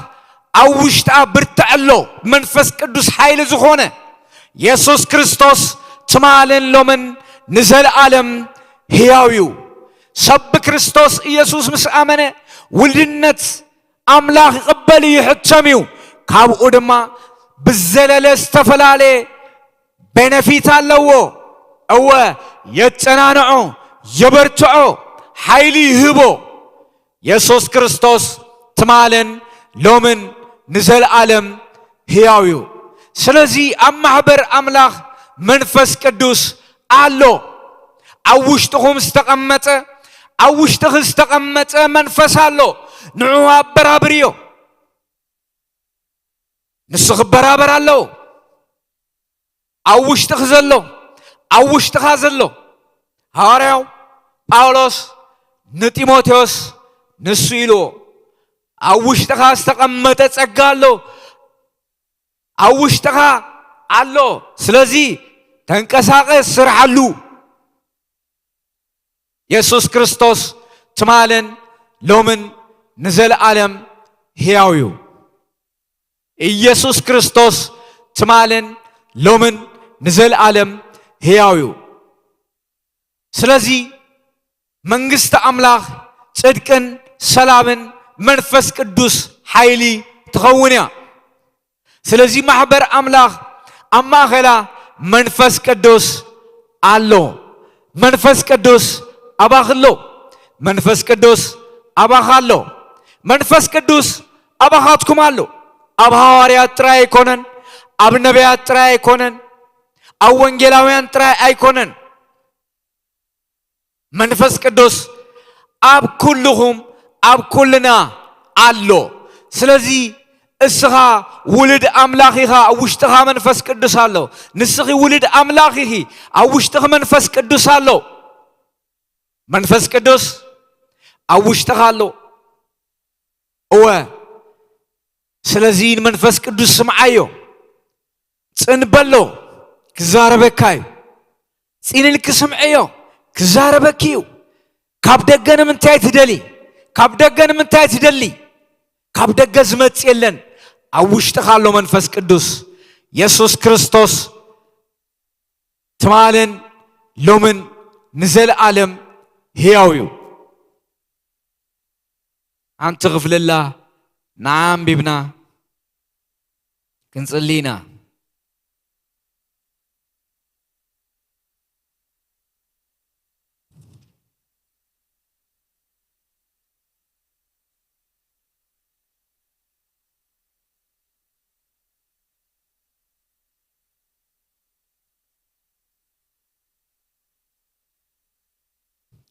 አውሽጣ ብርትዕሎ መንፈስ ቅዱስ ኃይል ዝኾነ ኢየሱስ ክርስቶስ ትማለን ሎምን ንዘለዓለም ሕያውዩ ሰብ ክርስቶስ ኢየሱስ ምስ አመነ ውልድነት አምላክ ይቅበል ይሕተምዩ ካብኡ ድማ ብዘለለ ዝተፈላልየ ቤነፊት ኣለዎ እወ የጸናንዖ የበርትዖ ኃይል ይህቦ ኢየሱስ ክርስቶስ ትማለን ሎምን ንዘለዓለም ሕያውዩ ስለዚህ ኣብ ማሕበር አምላክ መንፈስ ቅዱስ አሎ አውሽጥኹም ዝተቀመጠ አውሽጥኽ ዝተቀመጠ መንፈስ አሎ ንዑ አበራብርዮ ንስኽ በራበር አለው አውሽጥኽ ዘሎ አውሽጥኻ ዘሎ ሐዋርያው ጳውሎስ ንጢሞቴዎስ ንሱ ኢልዎ አውሽጥኻ ዝተቀመጠ ጸጋ አሎ አውሽጥኻ አሎ ስለዚህ ተንቀሳቀስ ስርዓሉ ኢየሱስ ክርስቶስ ትማለን ሎምን ንዘለዓለም ሕያውዩ ኢየሱስ ክርስቶስ ትማለን ሎምን ንዘለዓለም ሕያውዩ ስለዚህ መንግስት አምላክ ጽድቅን ሰላምን መንፈስ ቅዱስ ኃይሊ ትኸውንያ ስለዚህ ማሕበር አምላክ አማኸላ መንፈስ ቅዱስ አሎ መንፈስ ቅዱስ አባኽሎ መንፈስ ቅዱስ አባኻሎ መንፈስ ቅዱስ አባኻትኩም አሎ አብ ሐዋርያት ጥራይ አይኮነን አብ ነቢያት ጥራይ አይኮነን አብ ወንጌላውያን ጥራይ አይኮነን መንፈስ ቅዱስ አብ ኩልኹም አብ ኩልና አሎ ስለዚህ እስኻ ውልድ አምላኽ ኢኻ ኣብ ውሽጥኻ መንፈስ ቅዱስ አሎ ንስኺ ውልድ አምላኽ ኢኺ ኣብ ውሽጥኽ መንፈስ ቅዱስ አሎ መንፈስ ቅዱስ ኣብ ውሽጥኻ አሎ እወ ስለዚህ መንፈስ ቅዱስ ስምዓዮ ጽንበሎ ክዛረበካዩ ጽንልክ ስምዕዮ ክዛረበኪዩ ካብ ደገን ምንታይ ትደሊ ካብ ደገን ምንታይ ትደሊ ካብ ደገ ዝመጽ የለን ኣብ ውሽጥኻ አሎ መንፈስ ቅዱስ ኢየሱስ ክርስቶስ ትማለን ሎምን ንዘለዓለም ሕያውዩ አንተ ክፍልላ ናምቢብና ክንጽሊና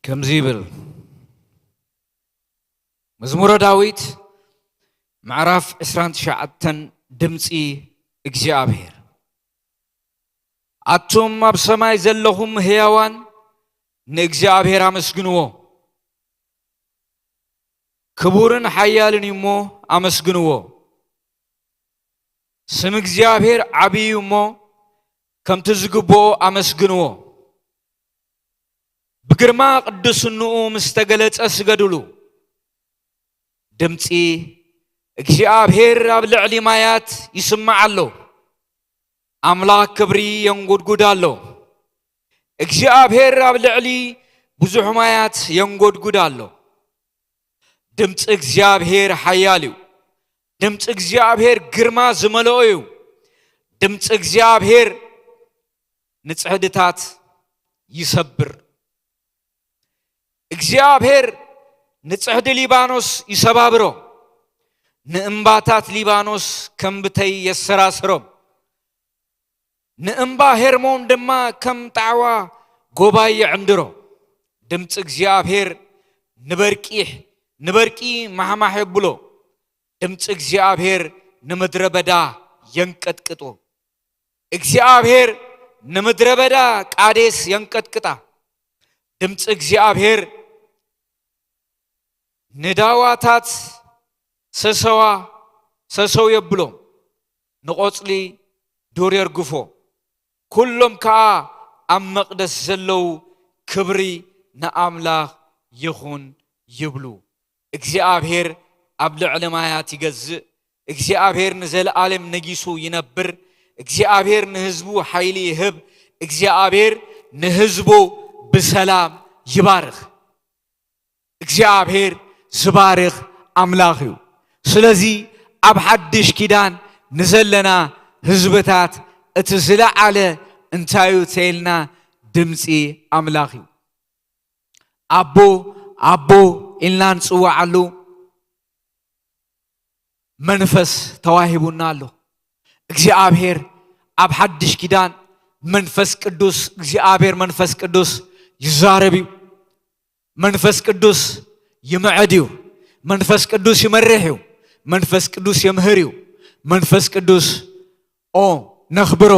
ከምዚብል መዝሙረ ዳዊት ምዕራፍ 29 ድምፂ እግዚአብሔር አቱም አብ ሰማይ ዘለኹም ሕያዋን ንእግዚአብሔር አመስግንዎ ክቡርን ኃያልን እሞ አመስግንዎ ስም እግዚአብሔር ዓብይ እሞ ከምቲ ዝግብኦ አመስግንዎ ብግርማ ቅዱስንኡ ምስተገለጸ ስገድሉ ድምፂ እግዚአብሔር ኣብ ልዕሊ ማያት ይስማዕ ኣሎ አምላክ ክብሪ የንጎድጉድ ኣሎ እግዚአብሔር ኣብ ልዕሊ ብዙሕ ማያት የንጎድጉድ ኣሎ ድምፂ እግዚአብሔር ኃያል እዩ ድምፂ እግዚአብሔር ግርማ ዝመልኦ እዩ ድምፂ እግዚአብሔር ንጽሕድታት ይሰብር እግዚአብሔር ንጽሕዲ ሊባኖስ ይሰባብሮ ንእምባታት ሊባኖስ ከምብተይ የሰራስሮም ንእምባ ሄርሞን ድማ ከም ጣዕዋ ጎባይ ዕንድሮ ድምፂ እግዚአብሔር ንበርቂ ማሕማሕ የብሎ ድምፂ እግዚአብሔር ንምድረ በዳ የንቀጥቅጦ እግዚአብሔር ንምድረ በዳ ቃዴስ የንቀጥቅጣ ድምፂ እግዚአብሔር ንዳዋታት ሰሰው የብሎ ንቆጽሊ ዱር የርግፎ ኩሎም ከዓ ኣብ መቅደስ ዘለው ክብሪ ንኣምላኽ ይኹን ይብሉ እግዚአብሔር ኣብ ልዕሊ ማያት ይገዝእ እግዚአብሔር ንዘለዓለም ነጊሱ ይነብር እግዚአብሔር ንህዝቡ ኃይሊ ይህብ እግዚአብሔር ንህዝቡ ብሰላም ይባርኽ እግዚአብሔር ዝባርኽ አምላኽ እዩ ስለዚ ኣብ ሓድሽ ኪዳን ንዘለና ህዝብታት እቲ ዝለዓለ እንታዩ ተይልና ድምፂ አምላኽ እዩ አቦ ኢልና ንጽዋዓሉ መንፈስ ተዋሂቡና ኣሎ እግዚአብሔር ኣብ ሓድሽ ኪዳን መንፈስ ቅዱስ እግዚአብሔር መንፈስ ቅዱስ ይዛረብ እዩ መንፈስ ቅዱስ ይምዕድ እዩ መንፈስ ቅዱስ ይመርሕ እዩ መንፈስ ቅዱስ የምህር እዩ መንፈስ ቅዱስ ነኽብሮ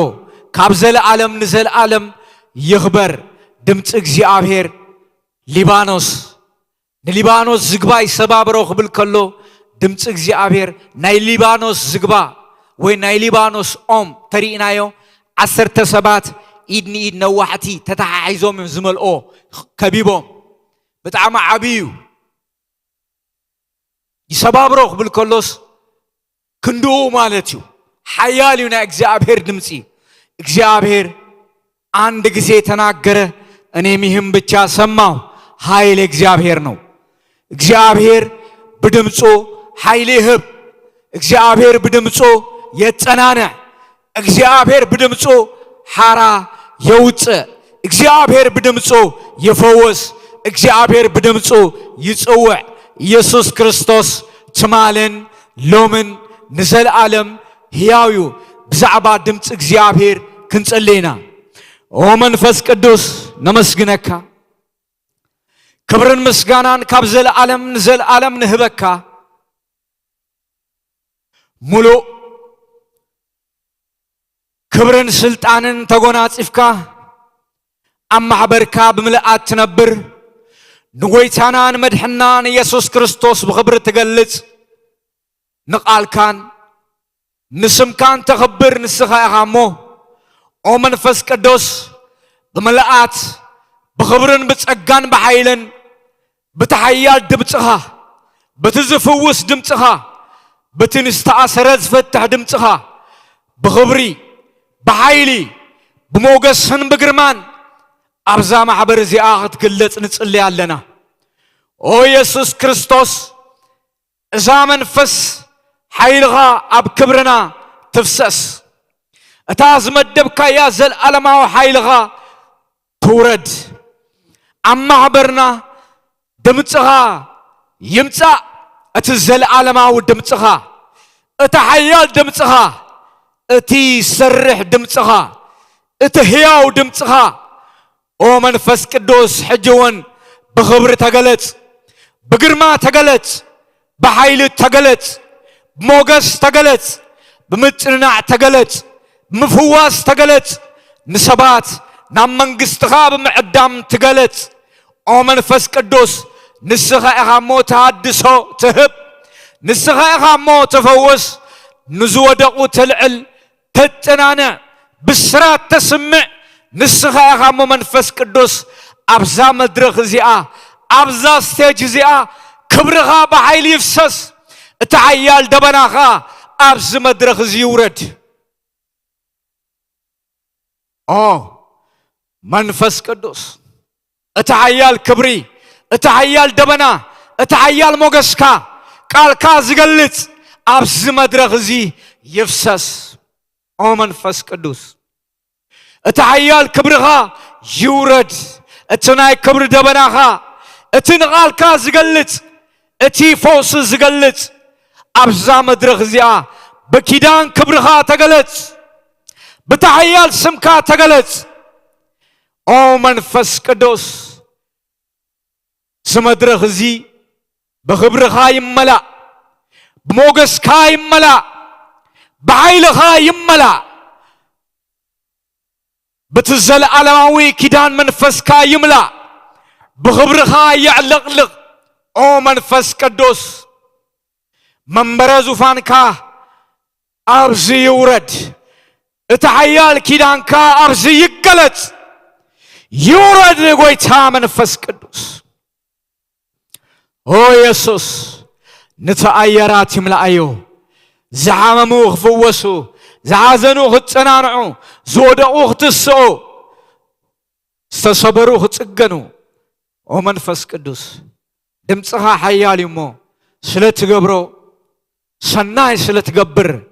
ካብ ዘለዓለም ንዘለዓለም ይኽበር ድምፂ እግዚአብሔር ንሊባኖስ ዝግባ ይሰባብሮ ክብል ከሎ ድምፂ እግዚአብሔር ናይ ሊባኖስ ዝግባ ወይ ናይ ሊባኖስ ኦም ተሪእናዮ 10 ሰባት ኢድ ንኢድ ነዋሕቲ ተተሓሒዞም ዝመልኦ ከቢቦም ብጣዕሚ ዓብይ እዩ ይሰባብሮ ክብል ከሎስ ክንድኡ ማለት እዩ ኃያል እዩ ናይ እግዚአብሔር ድምፂ እግዚአብሔር አንድ ጊዜ ተናገረ እኔም ይህም ብቻ ሰማሁ ኃይል እግዚአብሔር ነው እግዚአብሔር በድምፁ ኃይል ይህብ እግዚአብሔር በድምፁ የጸናነዕ እግዚአብሔር በድምፁ ሐራ የውጽ እግዚአብሔር በድምፁ ይፈወስ እግዚአብሔር በድምፁ ይጽውዕ ኢየሱስ ክርስቶስ ትማልን ሎምን ንዘለዓለም ሕያው እዩ ብዛዕባ ድምፂ እግዚአብሔር ክንጸልይና መንፈስ ቅዱስ ነመስግነካ ክብርን ምስጋናን ካብ ዘለዓለም ንዘለዓለም ንህበካ ሙሉእ ክብርን ስልጣንን ተጎናጺፍካ ኣብ ማሕበርካ ብምልኣት ትነብር ንጎይታናን መድሕናን ኢየሱስ ክርስቶስ ብኽብሪ ትገልጽ ንቓልካን ንስምካን ተኽብር ንስኻ ኢኻ እሞ መንፈስ ቅዱስ ብምልኣት ብኽብርን ብጸጋን ብኃይልን ብተሓያል ድምፅኻ ብትዝፍውስ ድምፅኻ ብትንስተኣሰረ ዝፈትሕ ድምፅኻ ብኽብሪ ብኃይሊ ብሞገስን ብግርማን ኣብዛ ማሕበር እዚኣ ክትግለጽ ንጽልይ ኣለና ኢየሱስ ክርስቶስ እዛ መንፈስ ኃይልኻ ኣብ ክብርና ትፍሰስ እታ ዝመደብካያ ዘለዓለማዊ ኃይልኻ ትውረድ ኣብ ማሕበርና ድምፅኻ ይምጻእ እቲ ዘለዓለማዊ ድምፅኻ እቲ ሓያል ድምፅኻ እቲ ሰርሕ ድምፅኻ እቲ ሕያው ድምፅኻ መንፈስ ቅዱስ ሕጅውን ብኽብሪ ተገለጽ ብግርማ ተገለጽ ብኃይሊ ተገለጽ ብሞገስ ተገለጽ ብምጽንናዕ ተገለጽ ብምፍዋስ ተገለጽ نسبات نام منجستها بمعدام تجلت أو منفس قدوس نسخة إغامو تهدسو تهب نسخة إغامو تفوس نزودقو تلعل تتنانا بسرات تسمع نسخة إغامو منفس قدوس أبزا مدرخ زيا أبزا ستيج زيا كبرغا بحيل يفسس اتعيال دبناغا أبز مدرخ زيورد منفس قدوس اتعيال كبري اتعيال دبنا اتعيال موغسكا قالكا زغلت أبز مدرخ زي يفسس منفس قدوس اتعيال كبرغا يورد اتناي كبر دبناغا اتنقالكا زغلت اتي فوس زغلت أبزا مدرخ زيا بكيدان كبرغا تغلت بتعيال سمكا تغلت منفس قدوس سمدرخ زي بخبرغا يملا بموغسكا يملا بعيلغا يملا بتزل علماوي كيدان منفسكا يملا بخبرغا يعلقلق منفس قدوس منبر زفانكا أبزي يورد اتعيال كيدانكا أبزي يقلت يورد لغويتا منفس قدوس يسوس نتعيرات يملا أيو زعاممو خفوسو زعازنو ختصنانعو زودقو ختصو استصبرو ختصقنو منفس قدوس دمصها حيال يمو سلتغبرو سناي سلتغبر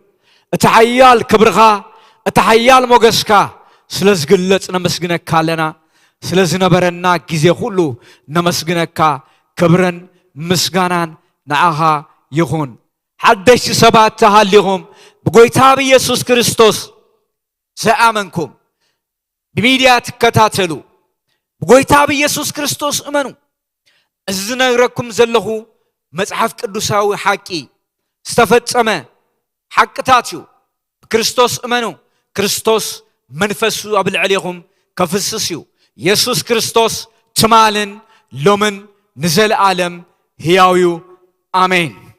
اتعيال كبرغا اتعيال موغسكا سلازغلص نمسغنكا لنا سلازنبرنا غيزي ሁሉ نمسغنكا كبرن مسغانان نعها يخون حدش سبات تهاليهم بغويتا بيسوس كريستوس زآمنكم بميديا تكتاتلو بغويتا بيسوس كريستوس امنو ازنا يركم زلهو مصحف قدوساوي حقي استفصمه حقتاتيو كريستوس امنو كريستوس منفسو ابل عليهم كفسسيو يسوس كريستوس تمالن لومن نزل عالم هياويو آمين.